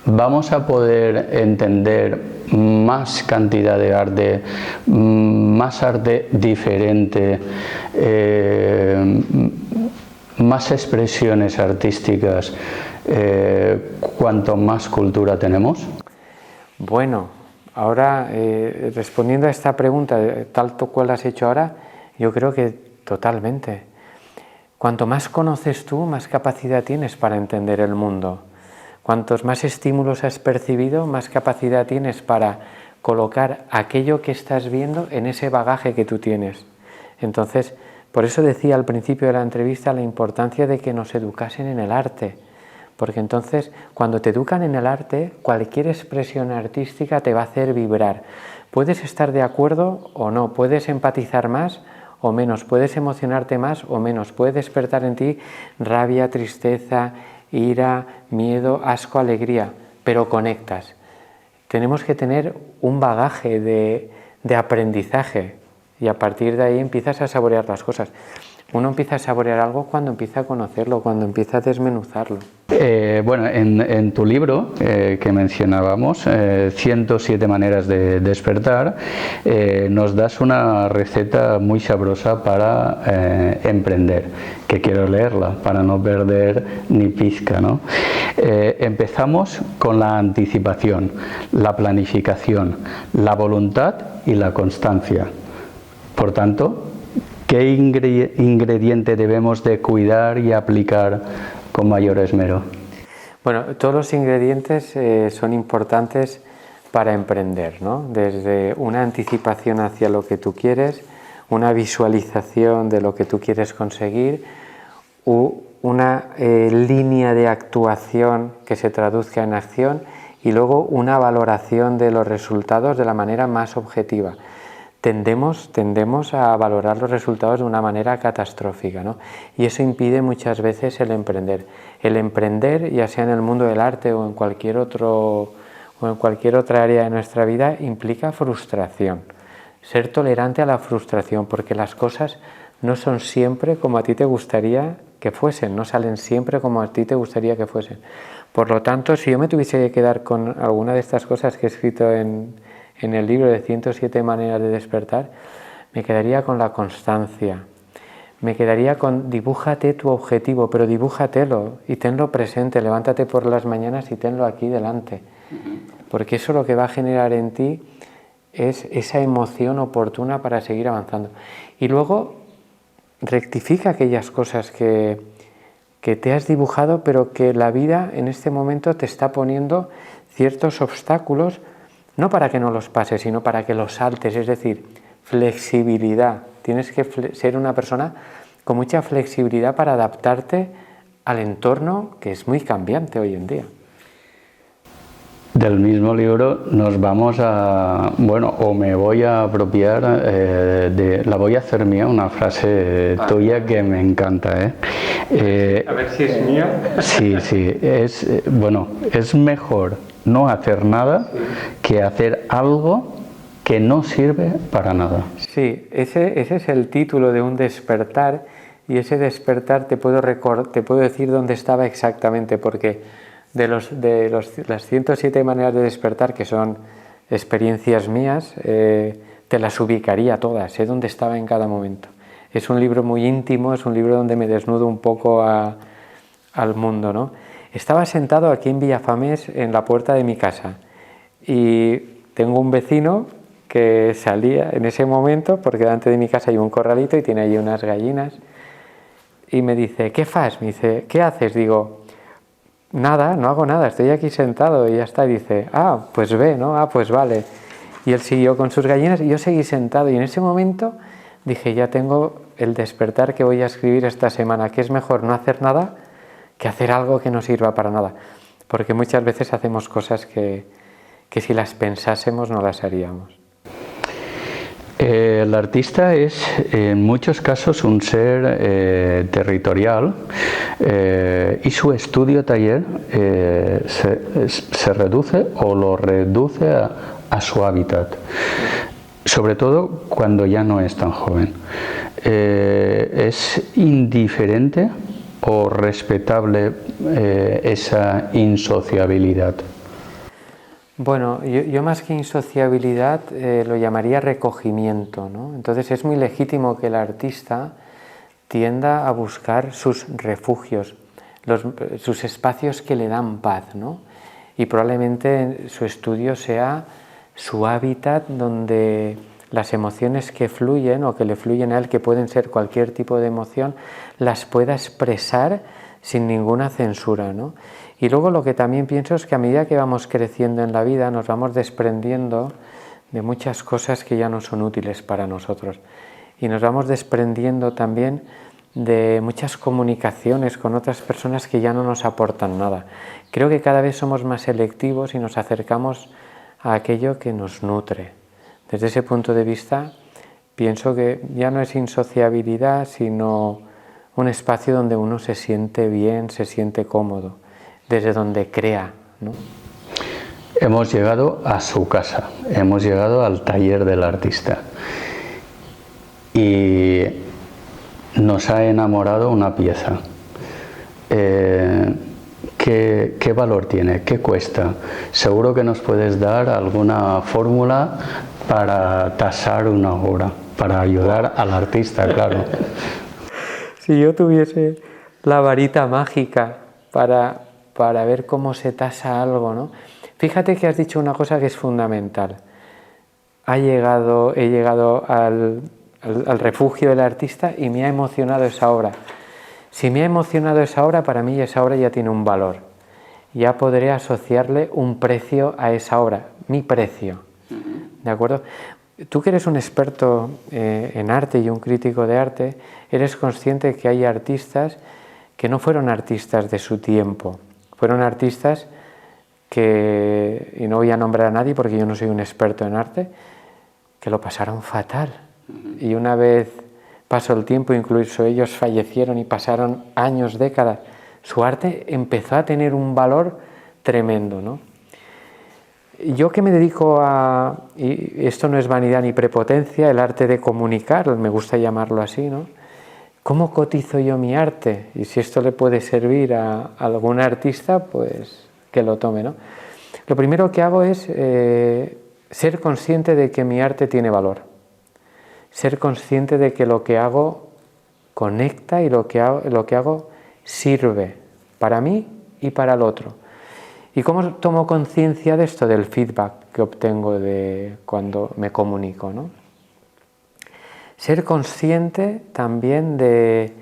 Vamos a poder entender más cantidad de arte, más arte diferente, más expresiones artísticas, cuanto más cultura tenemos. Bueno, ahora respondiendo a esta pregunta, tal cual has hecho ahora, yo creo que totalmente. Cuanto más conoces tú, más capacidad tienes para entender el mundo. Cuantos más estímulos has percibido, más capacidad tienes para colocar aquello que estás viendo en ese bagaje que tú tienes. Entonces, por eso decía al principio de la entrevista la importancia de que nos educasen en el arte. Porque entonces, cuando te educan en el arte, cualquier expresión artística te va a hacer vibrar. Puedes estar de acuerdo o no, puedes empatizar más o menos, puedes emocionarte más o menos, puede despertar en ti rabia, tristeza, ira, miedo, asco, alegría, pero conectas. Tenemos que tener un bagaje de aprendizaje y a partir de ahí empiezas a saborear las cosas. Uno empieza a saborear algo cuando empieza a conocerlo, cuando empieza a desmenuzarlo. Bueno, en tu libro que mencionábamos, 107 maneras de despertar, nos das una receta muy sabrosa para emprender, que quiero leerla para no perder ni pizca, ¿no? Empezamos con la anticipación, la planificación, la voluntad y la constancia. Por tanto, ¿qué ingrediente debemos de cuidar y aplicar con mayor esmero? Bueno, todos los ingredientes son importantes para emprender, ¿no? Desde una anticipación hacia lo que tú quieres, una visualización de lo que tú quieres conseguir, una línea de actuación que se traduzca en acción y luego una valoración de los resultados de la manera más objetiva. Tendemos a valorar los resultados de una manera catastrófica, ¿no? Y eso impide muchas veces el emprender. El emprender, ya sea en el mundo del arte o en cualquier otra área de nuestra vida, implica frustración. Ser tolerante a la frustración, porque las cosas no son siempre como a ti te gustaría que fuesen, no salen siempre como a ti te gustaría que fuesen. Por lo tanto, si yo me tuviese que quedar con alguna de estas cosas que he escrito en el libro de 107 maneras de despertar, me quedaría con la constancia, me quedaría con dibújate tu objetivo, pero dibújatelo y tenlo presente, levántate por las mañanas y tenlo aquí delante, porque eso lo que va a generar en ti es esa emoción oportuna para seguir avanzando. Y luego rectifica aquellas cosas que te has dibujado, pero que la vida en este momento te está poniendo ciertos obstáculos, no para que no los pases, sino para que los saltes, es decir, flexibilidad. Tienes que ser una persona con mucha flexibilidad para adaptarte al entorno que es muy cambiante hoy en día. Del mismo libro nos vamos a, bueno, o me voy a apropiar, la voy a hacer mía, una frase tuya que me encanta. A ver si es mía. Sí, es mejor no hacer nada que hacer algo que no sirve para nada. Sí, ese es el título de un despertar, y ese despertar te puedo decir dónde estaba exactamente, porque de las 107 maneras de despertar, que son experiencias mías, te las ubicaría todas, sé dónde estaba en cada momento. Es un libro muy íntimo, es un libro donde me desnudo un poco al mundo, ¿no? Estaba sentado aquí en Villafamés, en la puerta de mi casa, y tengo un vecino que salía en ese momento, porque delante de mi casa hay un corralito y tiene allí unas gallinas, y me dice, ¿qué fas? Me dice, ¿qué haces? Digo, nada, no hago nada, estoy aquí sentado y ya está. Y dice, ah, pues ve, ¿no? Ah, pues vale. Y él siguió con sus gallinas y yo seguí sentado. Y en ese momento dije, ya tengo el despertar que voy a escribir esta semana, que es mejor no hacer nada que hacer algo que no sirva para nada. Porque muchas veces hacemos cosas que si las pensásemos no las haríamos. El artista es en muchos casos un ser territorial y su estudio taller se reduce o lo reduce a su hábitat, sobre todo cuando ya no es tan joven. ¿Es indiferente o respetable esa insociabilidad? Bueno, yo más que insociabilidad lo llamaría recogimiento, ¿no? Entonces es muy legítimo que el artista tienda a buscar sus refugios, sus espacios que le dan paz, ¿no? Y probablemente su estudio sea su hábitat donde las emociones que fluyen o que le fluyen a él, que pueden ser cualquier tipo de emoción, las pueda expresar sin ninguna censura, ¿no? Y luego lo que también pienso es que a medida que vamos creciendo en la vida nos vamos desprendiendo de muchas cosas que ya no son útiles para nosotros. Y nos vamos desprendiendo también de muchas comunicaciones con otras personas que ya no nos aportan nada. Creo que cada vez somos más selectivos y nos acercamos a aquello que nos nutre. Desde ese punto de vista pienso que ya no es insociabilidad, sino un espacio donde uno se siente bien, se siente cómodo, desde donde crea, ¿no? Hemos llegado a su casa, hemos llegado al taller del artista y nos ha enamorado una pieza. ¿Qué valor tiene? ¿Qué cuesta? Seguro que nos puedes dar alguna fórmula para tasar una obra, para ayudar al artista, claro. Si yo tuviese la varita mágica para ver cómo se tasa algo, ¿no? Fíjate que has dicho una cosa que es fundamental. He llegado al refugio del artista y me ha emocionado esa obra. Si me ha emocionado esa obra, para mí esa obra ya tiene un valor. Ya podré asociarle un precio a esa obra, mi precio. ¿De acuerdo? Tú que eres un experto en arte y un crítico de arte, eres consciente que hay artistas que no fueron artistas de su tiempo, fueron artistas que, y no voy a nombrar a nadie porque yo no soy un experto en arte, que lo pasaron fatal. Y una vez pasó el tiempo, incluso ellos fallecieron y pasaron años, décadas, su arte empezó a tener un valor tremendo, ¿no? Yo que me dedico a, y esto no es vanidad ni prepotencia, el arte de comunicar, me gusta llamarlo así, ¿no? ¿Cómo cotizo yo mi arte? Y si esto le puede servir a algún artista, pues que lo tome, ¿no? Lo primero que hago es ser consciente de que mi arte tiene valor. Ser consciente de que lo que hago conecta y lo que hago sirve para mí y para el otro. ¿Y cómo tomo conciencia de esto? Del feedback que obtengo de cuando me comunico, ¿no? Ser consciente también de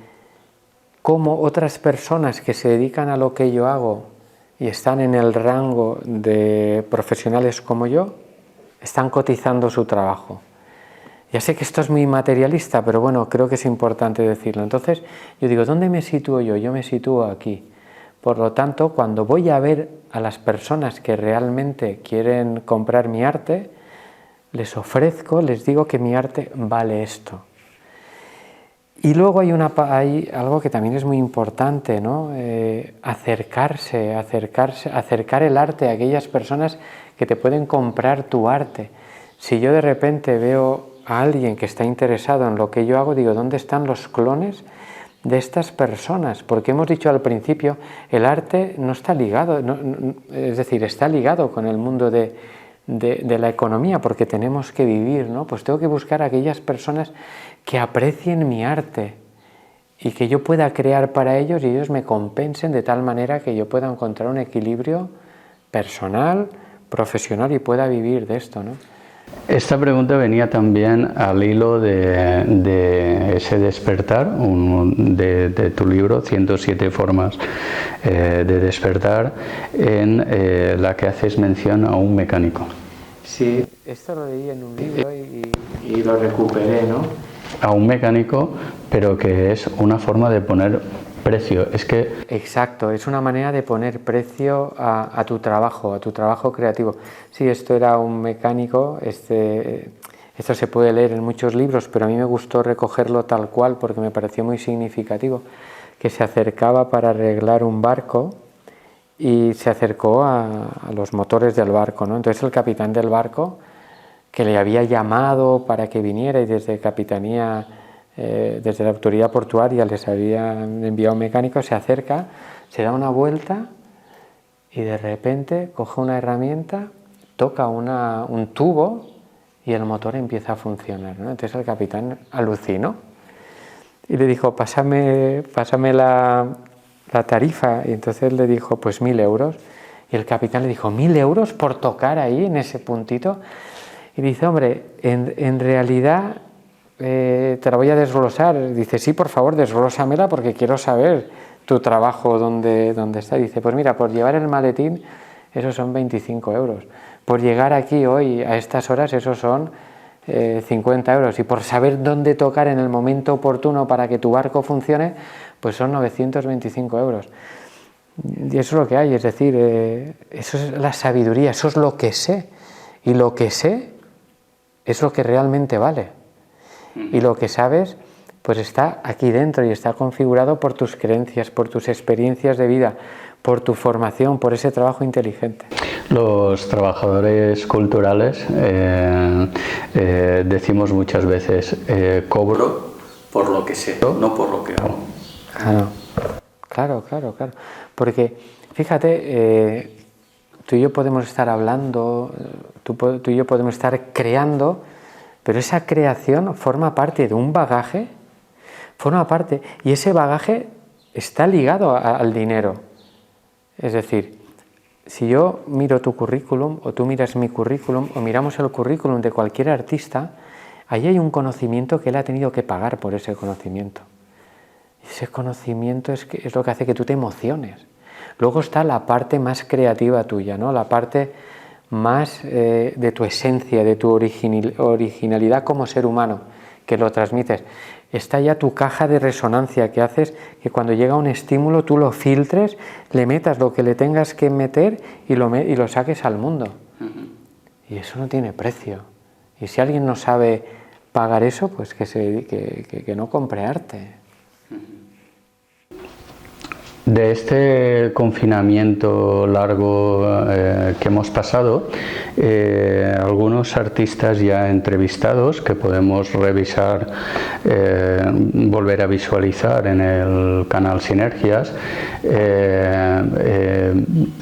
cómo otras personas que se dedican a lo que yo hago y están en el rango de profesionales como yo, están cotizando su trabajo. Ya sé que esto es muy materialista, pero bueno, creo que es importante decirlo. Entonces, yo digo, ¿dónde me sitúo yo? Yo me sitúo aquí. Por lo tanto, cuando voy a ver a las personas que realmente quieren comprar mi arte, les ofrezco, les digo que mi arte vale esto. Y luego hay algo que también es muy importante, ¿no? Acercar el arte a aquellas personas que te pueden comprar tu arte. Si yo de repente veo a alguien que está interesado en lo que yo hago, digo, ¿dónde están los clones de estas personas? Porque hemos dicho al principio, el arte no está ligado, es decir, está ligado con el mundo de la economía, porque tenemos que vivir, ¿no? Pues tengo que buscar a aquellas personas que aprecien mi arte y que yo pueda crear para ellos y ellos me compensen de tal manera que yo pueda encontrar un equilibrio personal, profesional y pueda vivir de esto, ¿no? Esta pregunta venía también al hilo de ese despertar, de tu libro, 107 formas de despertar, en la que haces mención a un mecánico. Sí, esto lo leí en un libro y lo recuperé, ¿no? A un mecánico, pero que es una forma de poner precio. Es que... Exacto, es una manera de poner precio a tu trabajo creativo. Sí, esto era un mecánico, esto se puede leer en muchos libros, pero a mí me gustó recogerlo tal cual porque me pareció muy significativo, que se acercaba para arreglar un barco y se acercó a los motores del barco, ¿no? Entonces el capitán del barco, que le había llamado para que viniera y desde capitanía, desde la autoridad portuaria les habían enviado un mecánico, se acerca, se da una vuelta y de repente coge una herramienta, toca un tubo y el motor empieza a funcionar, ¿no? Entonces el capitán alucinó y le dijo, pásame la tarifa, y entonces le dijo, pues 1.000 euros, y el capitán le dijo, 1.000 euros por tocar ahí en ese puntito, y dice, hombre, en realidad te la voy a desglosar. Dice, sí, por favor, desglósamela porque quiero saber tu trabajo dónde está. Dice, pues mira, por llevar el maletín, esos son 25 euros. Por llegar aquí hoy a estas horas, esos son 50 euros. Y por saber dónde tocar en el momento oportuno para que tu barco funcione, pues son 925 euros. Y eso es lo que hay, es decir, eso es la sabiduría, eso es lo que sé. Y lo que sé es lo que realmente vale. Y lo que sabes, pues está aquí dentro y está configurado por tus creencias, por tus experiencias de vida, por tu formación, por ese trabajo inteligente. Los trabajadores culturales decimos muchas veces, cobro por lo que sé, no por lo que hago. Claro. Porque, fíjate, tú y yo podemos estar hablando, tú y yo podemos estar creando, pero esa creación forma parte de un bagaje, y ese bagaje está ligado al dinero. Es decir, si yo miro tu currículum, o tú miras mi currículum, o miramos el currículum de cualquier artista, ahí hay un conocimiento que él ha tenido que pagar por ese conocimiento. Ese conocimiento es lo que hace que tú te emociones. Luego está la parte más creativa tuya, ¿no? La parte más de tu esencia, de tu originalidad como ser humano, que lo transmites. Está ya tu caja de resonancia que haces que cuando llega un estímulo tú lo filtres, le metas lo que le tengas que meter y lo saques al mundo. Y eso no tiene precio. Y si alguien no sabe pagar eso, pues que no compre arte. De este confinamiento largo que hemos pasado, algunos artistas ya entrevistados que podemos revisar, volver a visualizar en el canal Sinergias,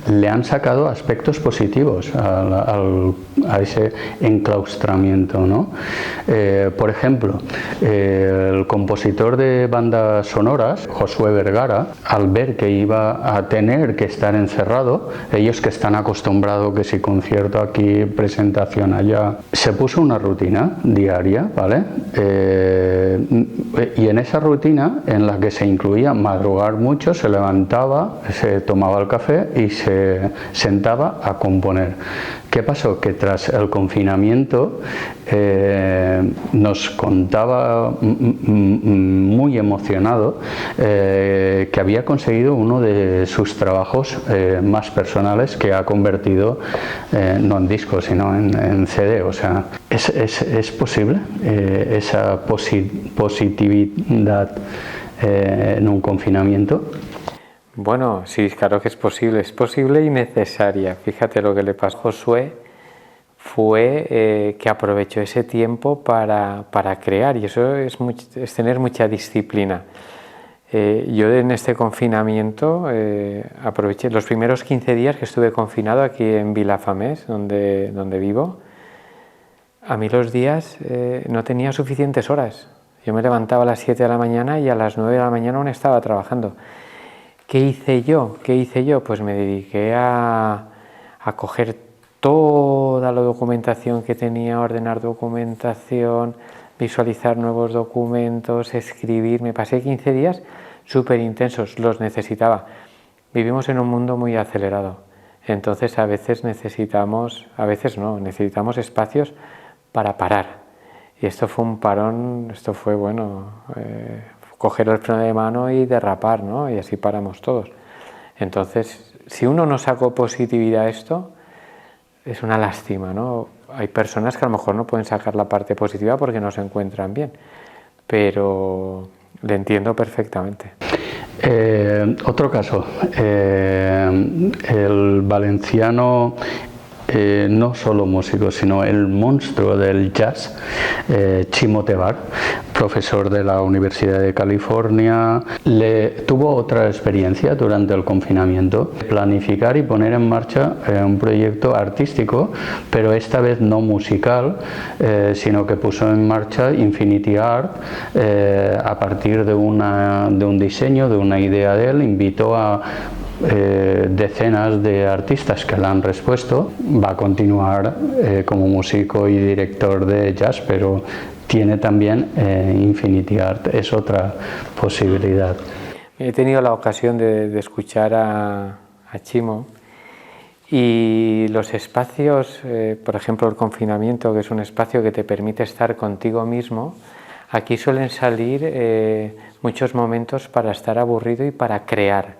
le han sacado aspectos positivos a ese enclaustramiento, ¿no? Por ejemplo, el compositor de bandas sonoras, Josué Vergara, al ver que iba a tener que estar encerrado, ellos que están acostumbrados que si concierto aquí, presentación allá, se puso una rutina diaria, ¿vale? Y en esa rutina, en la que se incluía madrugar mucho, se levantaba, se tomaba el café y se sentaba a componer. ¿Qué pasó? Que tras el confinamiento nos contaba muy emocionado que había conseguido uno de sus trabajos más personales, que ha convertido no en disco sino en CD. O sea, ¿es posible esa positividad en un confinamiento? Bueno, sí, claro que es posible y necesaria. Fíjate lo que le pasó a Josué, fue que aprovechó ese tiempo para crear, y eso es tener mucha disciplina. Yo en este confinamiento aproveché los primeros 15 días que estuve confinado aquí en Vilafamés, donde vivo. A mí los días no tenía suficientes horas. Yo me levantaba a las 7 de la mañana y a las 9 de la mañana aún estaba trabajando. ¿Qué hice yo? Pues me dediqué a coger toda la documentación que tenía, ordenar documentación, visualizar nuevos documentos, escribir. Me pasé 15 días súper intensos, los necesitaba. Vivimos en un mundo muy acelerado, entonces a veces necesitamos espacios para parar. Y esto fue un parón, esto fue, coger el freno de mano y derrapar, ¿no? Y así paramos todos. Entonces, si uno no sacó positividad a esto, es una lástima, ¿no? Hay personas que a lo mejor no pueden sacar la parte positiva porque no se encuentran bien, pero le entiendo perfectamente. Otro caso, el valenciano, no solo músico, sino el monstruo del jazz, Chimo Tebar, profesor de la Universidad de California, tuvo otra experiencia durante el confinamiento, planificar y poner en marcha un proyecto artístico, pero esta vez no musical, sino que puso en marcha Infinity Art a partir de un diseño, de una idea de él. Invitó a decenas de artistas que le han respuesto. Va a continuar como músico y director de jazz, pero tiene también Infinity Art, es otra posibilidad. He tenido la ocasión de escuchar a Chimo, y los espacios, por ejemplo el confinamiento, que es un espacio que te permite estar contigo mismo, aquí suelen salir muchos momentos para estar aburrido y para crear.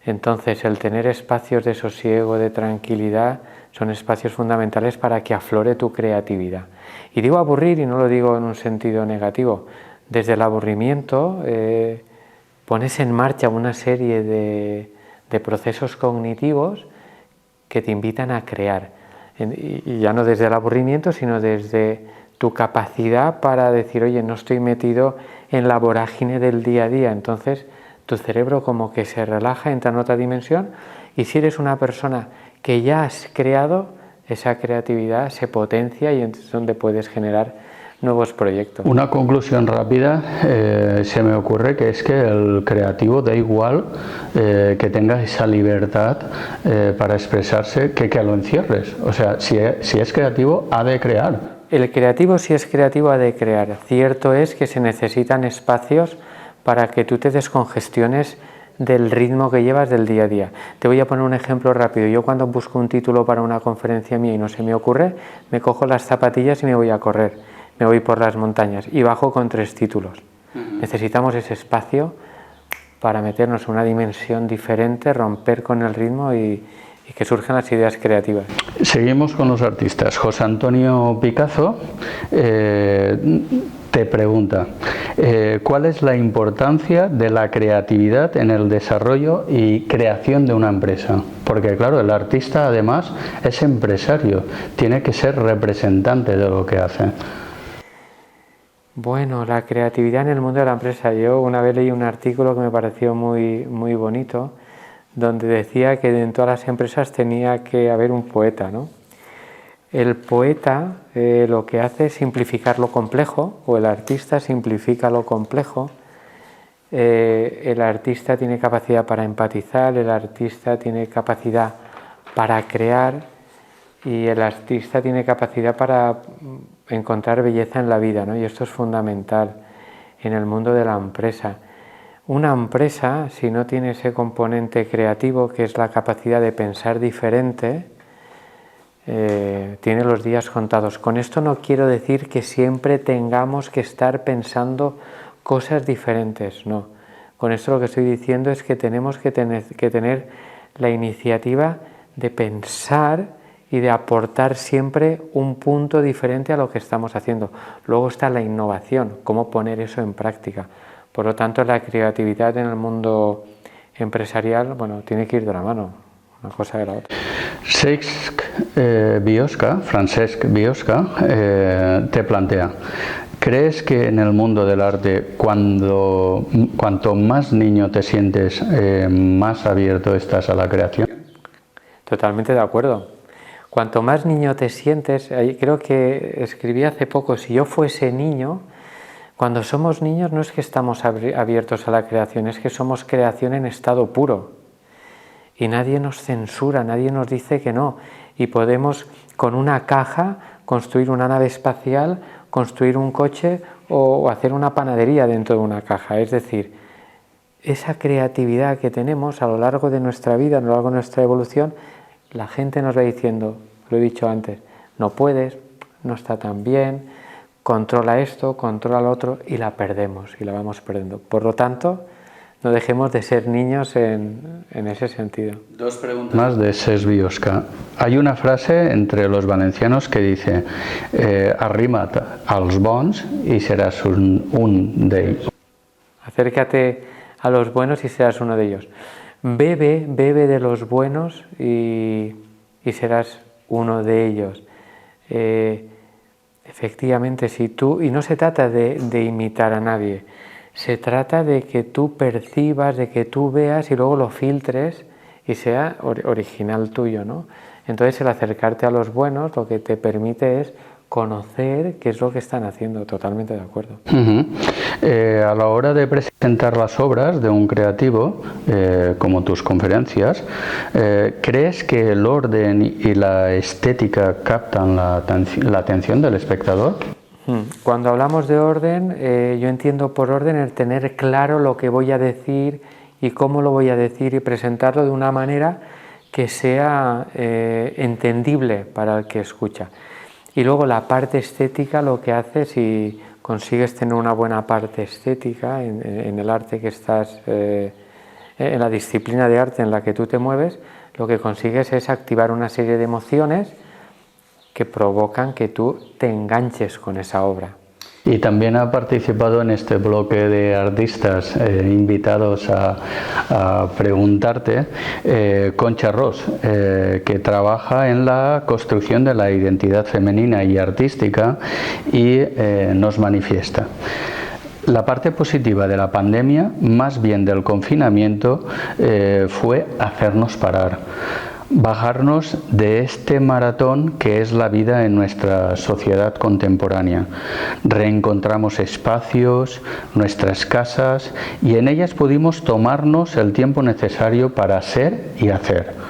Entonces, el tener espacios de sosiego, de tranquilidad, son espacios fundamentales para que aflore tu creatividad. Y digo aburrir y no lo digo en un sentido negativo. Desde el aburrimiento pones en marcha una serie de procesos cognitivos que te invitan a crear. Y ya no desde el aburrimiento, sino desde tu capacidad para decir, oye, no estoy metido en la vorágine del día a día. Entonces, tu cerebro como que se relaja, entra en otra dimensión, y si eres una persona que ya has creado, esa creatividad se potencia y es donde puedes generar nuevos proyectos. Una conclusión rápida se me ocurre, que es que el creativo da igual que tenga esa libertad para expresarse, que lo encierres. O sea, si es creativo, ha de crear. El creativo, si es creativo, ha de crear. Cierto es que se necesitan espacios para que tú te descongestiones del ritmo que llevas del día a día. Te voy a poner un ejemplo rápido. Yo cuando busco un título para una conferencia mía y no se me ocurre, me cojo las zapatillas y me voy a correr. Me voy por las montañas y bajo con 3 títulos. Necesitamos ese espacio para meternos en una dimensión diferente, romper con el ritmo y que surjan las ideas creativas. Seguimos con los artistas. José Antonio Picazo te pregunta, ¿cuál es la importancia de la creatividad en el desarrollo y creación de una empresa? Porque claro, el artista además es empresario, tiene que ser representante de lo que hace. Bueno, la creatividad en el mundo de la empresa. Yo una vez leí un artículo que me pareció muy bonito, donde decía que en todas las empresas tenía que haber un poeta, ¿no? El poeta lo que hace es simplificar lo complejo, o el artista simplifica lo complejo. El artista tiene capacidad para empatizar, el artista tiene capacidad para crear, y el artista tiene capacidad para encontrar belleza en la vida, ¿no? Y esto es fundamental en el mundo de la empresa. Una empresa, si no tiene ese componente creativo, que es la capacidad de pensar diferente, tiene los días contados. Con esto no quiero decir que siempre tengamos que estar pensando cosas diferentes, no. Con esto lo que estoy diciendo es que tenemos que tener la iniciativa de pensar y de aportar siempre un punto diferente a lo que estamos haciendo. Luego está la innovación, cómo poner eso en práctica. Por lo tanto, la creatividad en el mundo empresarial, bueno, tiene que ir de la mano, una cosa de la otra. Francesc Biosca te plantea, ¿crees que en el mundo del arte, cuanto más niño te sientes, más abierto estás a la creación? Totalmente de acuerdo. Cuanto más niño te sientes, creo que escribí hace poco, si yo fuese niño, cuando somos niños no es que estamos abiertos a la creación, es que somos creación en estado puro. y nadie nos censura, nadie nos dice que no. Y podemos con una caja construir una nave espacial, construir un coche o hacer una panadería dentro de una caja. Es decir, esa creatividad que tenemos a lo largo de nuestra vida, a lo largo de nuestra evolución, la gente nos va diciendo, lo he dicho antes, no puedes, no está tan bien, controla esto, controla lo otro, y la perdemos, y la vamos perdiendo. Por lo tanto, no dejemos de ser niños en ese sentido. Dos preguntas más de Cesc Biosca. Hay una frase entre los valencianos que dice arrima't als bons y serás un d'ells. Acércate a los buenos y serás uno de ellos. Bebe de los buenos y serás uno de ellos. Efectivamente, si tú, y no se trata de imitar a nadie, se trata de que tú percibas, de que tú veas y luego lo filtres y sea original tuyo, ¿no? Entonces el acercarte a los buenos lo que te permite es conocer qué es lo que están haciendo. Totalmente de acuerdo. A la hora de presentar las obras de un creativo, como tus conferencias, ¿crees que el orden y la estética captan la atención del espectador? Cuando hablamos de orden, yo entiendo por orden el tener claro lo que voy a decir y cómo lo voy a decir y presentarlo de una manera que sea entendible para el que escucha. Y luego la parte estética lo que hace, si consigues tener una buena parte estética en el arte que estás, en la disciplina de arte en la que tú te mueves, lo que consigues es activar una serie de emociones que provocan que tú te enganches con esa obra. Y también ha participado en este bloque de artistas invitados a preguntarte Concha Ros, que trabaja en la construcción de la identidad femenina y artística y nos manifiesta. La parte positiva de la pandemia, más bien del confinamiento, fue hacernos parar. Bajarnos de este maratón que es la vida en nuestra sociedad contemporánea. Reencontramos espacios, nuestras casas, y en ellas pudimos tomarnos el tiempo necesario para ser y hacer.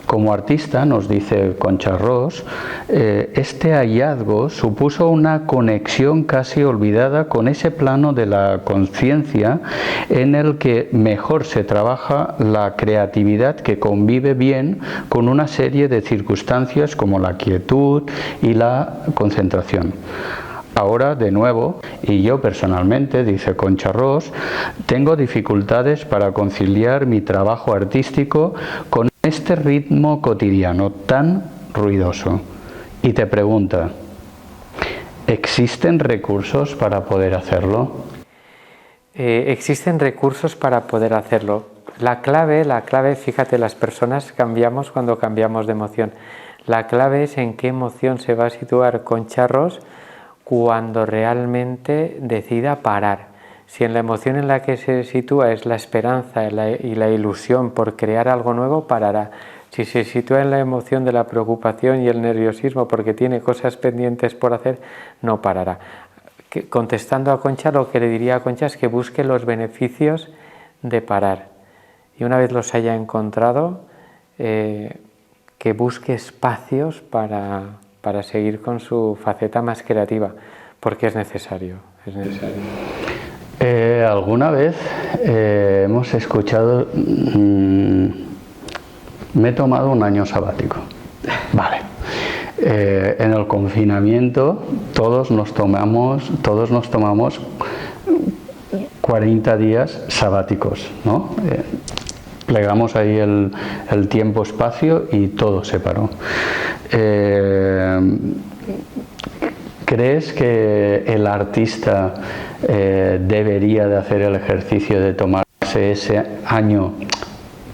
Como artista, nos dice Concha Ros, este hallazgo supuso una conexión casi olvidada con ese plano de la conciencia en el que mejor se trabaja la creatividad que convive bien con una serie de circunstancias como la quietud y la concentración. Ahora, de nuevo, y yo personalmente, dice Concha Ros, tengo dificultades para conciliar mi trabajo artístico con este ritmo cotidiano tan ruidoso. Y te pregunta, ¿existen recursos para poder hacerlo? Existen recursos para poder hacerlo. La clave, fíjate, las personas cambiamos cuando cambiamos de emoción. La clave es en qué emoción se va a situar Concha Ros cuando realmente decida parar. Si en la emoción en la que se sitúa es la esperanza y la ilusión por crear algo nuevo, parará. Si se sitúa en la emoción de la preocupación y el nerviosismo porque tiene cosas pendientes por hacer, no parará. Contestando a Concha, lo que le diría a Concha es que busque los beneficios de parar. Y una vez los haya encontrado, que busque espacios para seguir con su faceta más creativa, porque es necesario. Alguna vez hemos escuchado, me he tomado un año sabático. Vale. En el confinamiento todos nos tomamos 40 días sabáticos, ¿no? Plegamos ahí el tiempo-espacio y todo se paró. ¿Crees que el artista debería de hacer el ejercicio de tomarse ese año,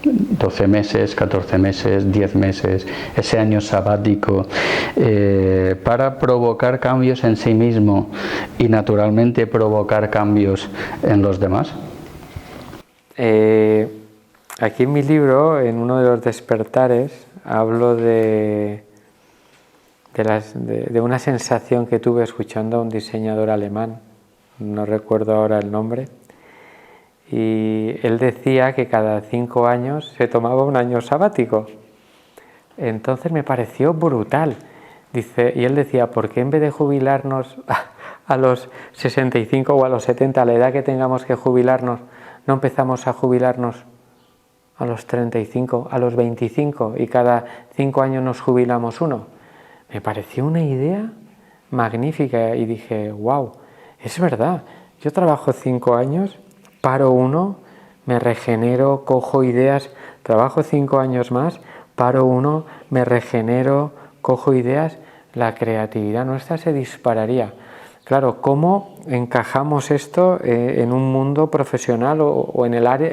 12 meses, 14 meses, 10 meses, ese año sabático, para provocar cambios en sí mismo y naturalmente provocar cambios en los demás? Aquí en mi libro, en uno de los despertares, hablo de una sensación que tuve escuchando a un diseñador alemán, no recuerdo ahora el nombre, y él decía que cada 5 años se tomaba un año sabático. Entonces me pareció brutal. Dice, y él decía, ¿por qué en vez de jubilarnos a los 65 o a los 70, a la edad que tengamos que jubilarnos, no empezamos a jubilarnos a los 35, a los 25 y cada 5 años nos jubilamos uno? Me pareció una idea magnífica y dije, wow, es verdad, yo trabajo 5 años, paro uno, me regenero, cojo ideas, trabajo 5 años más, paro uno, me regenero, cojo ideas, la creatividad nuestra se dispararía. Claro, ¿cómo encajamos esto en un mundo profesional o en el área,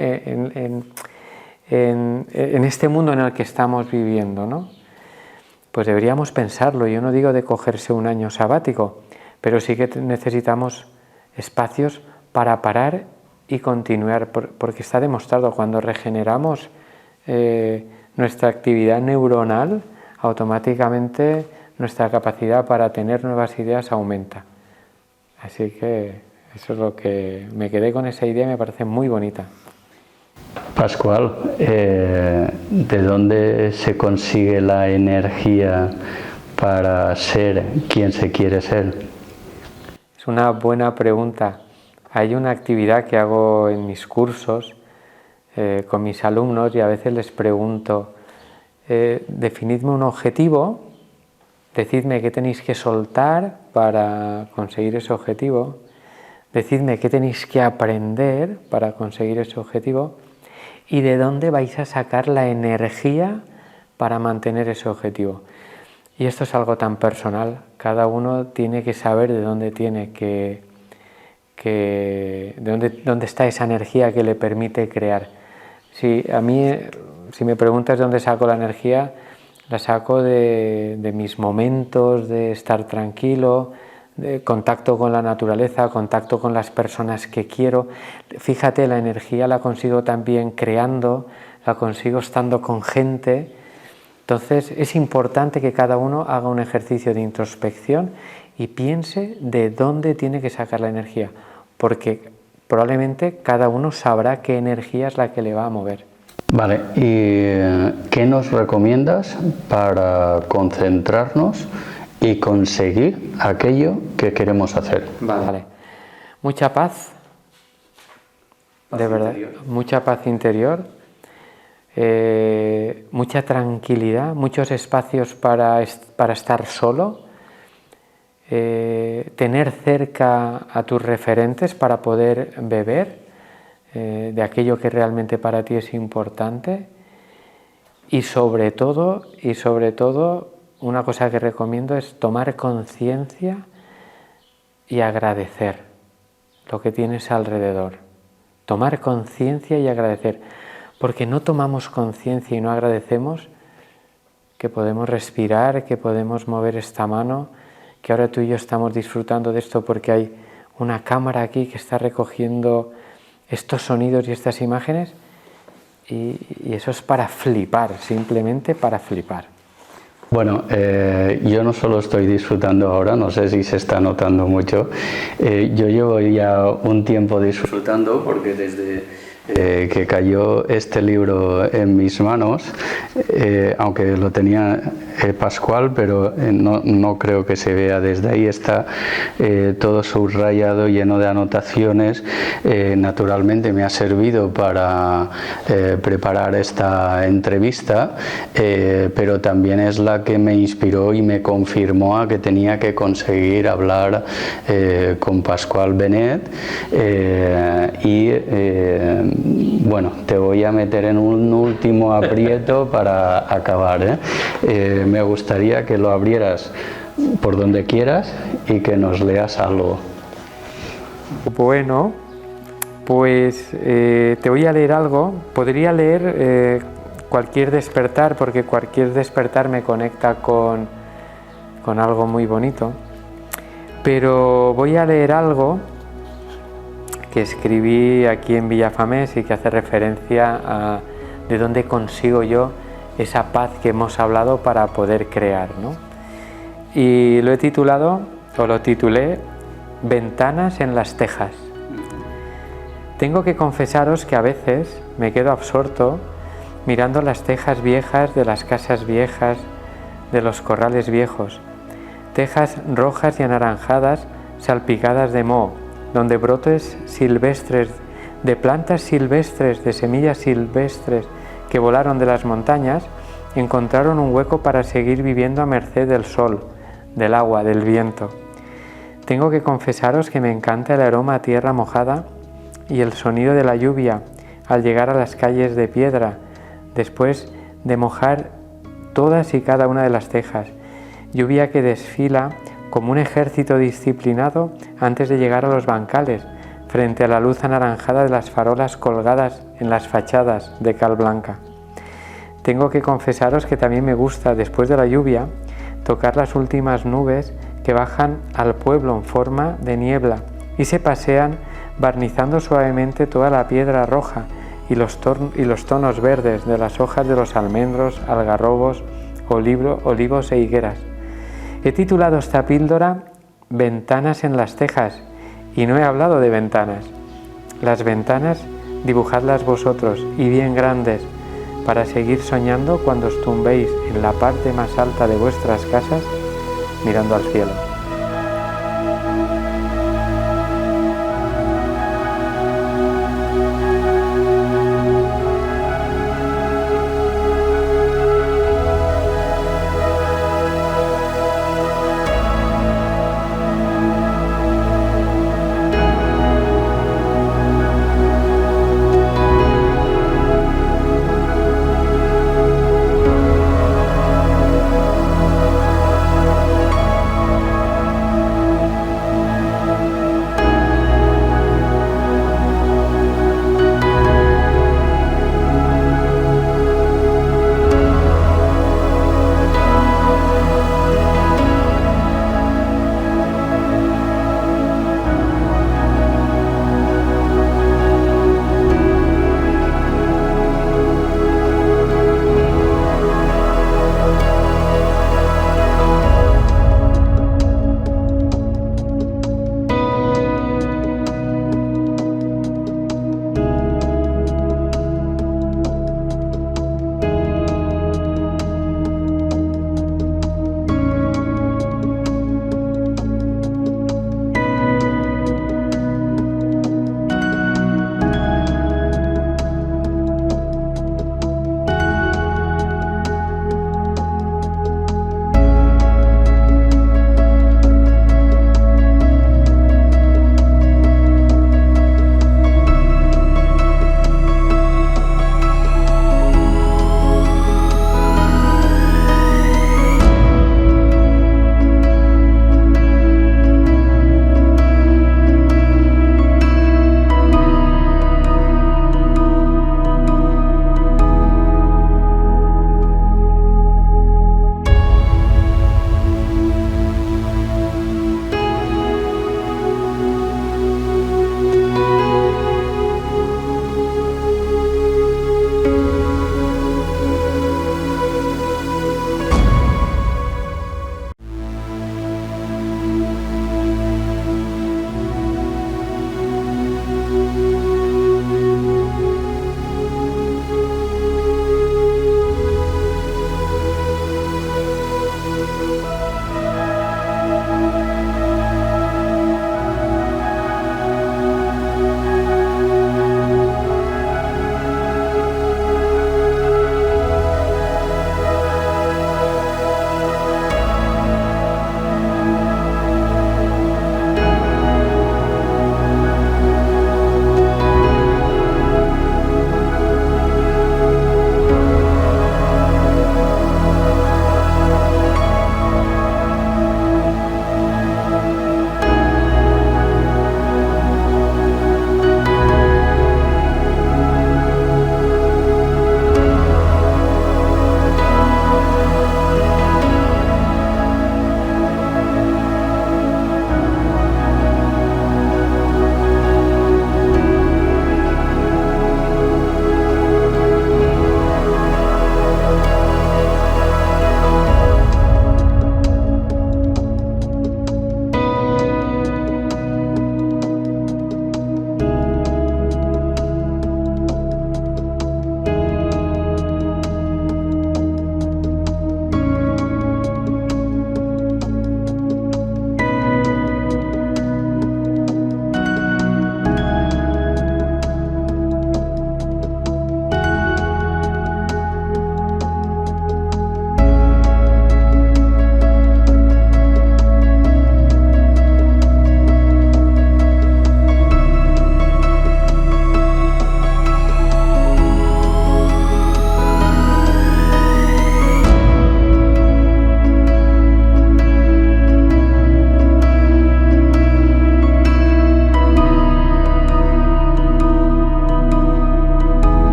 en este mundo en el que estamos viviendo, ¿no? Pues deberíamos pensarlo. Yo no digo de cogerse un año sabático, pero sí que necesitamos espacios para parar y continuar, porque está demostrado, cuando regeneramos nuestra actividad neuronal, automáticamente nuestra capacidad para tener nuevas ideas aumenta. Así que eso es lo que me quedé con esa idea y me parece muy bonita. Pascual, ¿de dónde se consigue la energía para ser quien se quiere ser? Es una buena pregunta. Hay una actividad que hago en mis cursos con mis alumnos y a veces les pregunto, definidme un objetivo, decidme qué tenéis que soltar para conseguir ese objetivo, decidme qué tenéis que aprender para conseguir ese objetivo y de dónde vais a sacar la energía para mantener ese objetivo. Y esto es algo tan personal, cada uno tiene que saber de dónde dónde está esa energía que le permite crear. Si me preguntas de dónde saco la energía, la saco de mis momentos de estar tranquilo, de contacto con la naturaleza, contacto con las personas que quiero. Fíjate, la energía la consigo también creando, la consigo estando con gente. Entonces es importante que cada uno haga un ejercicio de introspección y piense de dónde tiene que sacar la energía, porque probablemente cada uno sabrá qué energía es la que le va a mover. Vale, ¿y qué nos recomiendas para concentrarnos y conseguir aquello que queremos hacer? Vale. Mucha paz, de verdad, interior. Mucha paz interior, mucha tranquilidad, muchos espacios para estar solo, tener cerca a tus referentes para poder beber de aquello que realmente para ti es importante y sobre todo, una cosa que recomiendo es tomar conciencia y agradecer lo que tienes alrededor. Tomar conciencia y agradecer, porque no tomamos conciencia y no agradecemos que podemos respirar, que podemos mover esta mano, que ahora tú y yo estamos disfrutando de esto porque hay una cámara aquí que está recogiendo estos sonidos y estas imágenes y eso es para flipar, simplemente para flipar. Bueno, yo no solo estoy disfrutando ahora, no sé si se está notando mucho, yo llevo ya un tiempo disfrutando porque desde que cayó este libro en mis manos, aunque lo tenía Pascual, pero no creo que se vea desde ahí, está todo subrayado, lleno de anotaciones. Naturalmente me ha servido para preparar esta entrevista, pero también es la que me inspiró y me confirmó a que tenía que conseguir hablar con Pascual Benet bueno, te voy a meter en un último aprieto para acabar, me gustaría que lo abrieras por donde quieras y que nos leas algo. Bueno, pues te voy a leer algo. Podría leer cualquier despertar, porque cualquier despertar me conecta con algo muy bonito. Pero voy a leer algo que escribí aquí en Villafamés y que hace referencia a de dónde consigo yo esa paz que hemos hablado para poder crear, ¿no? Y lo titulé Ventanas en las Tejas. Tengo que confesaros que a veces me quedo absorto mirando las tejas viejas de las casas viejas, de los corrales viejos, tejas rojas y anaranjadas salpicadas de moho, donde brotes silvestres, de plantas silvestres, de semillas silvestres que volaron de las montañas, encontraron un hueco para seguir viviendo a merced del sol, del agua, del viento. Tengo que confesaros que me encanta el aroma a tierra mojada y el sonido de la lluvia al llegar a las calles de piedra, después de mojar todas y cada una de las tejas, lluvia que desfila como un ejército disciplinado antes de llegar a los bancales, frente a la luz anaranjada de las farolas colgadas en las fachadas de cal blanca. Tengo que confesaros que también me gusta, después de la lluvia, tocar las últimas nubes que bajan al pueblo en forma de niebla y se pasean barnizando suavemente toda la piedra roja y los tonos verdes de las hojas de los almendros, algarrobos, olivos e higueras. He titulado esta píldora Ventanas en las tejas y no he hablado de ventanas. Las ventanas dibujadlas vosotros y bien grandes para seguir soñando cuando os tumbéis en la parte más alta de vuestras casas mirando al cielo.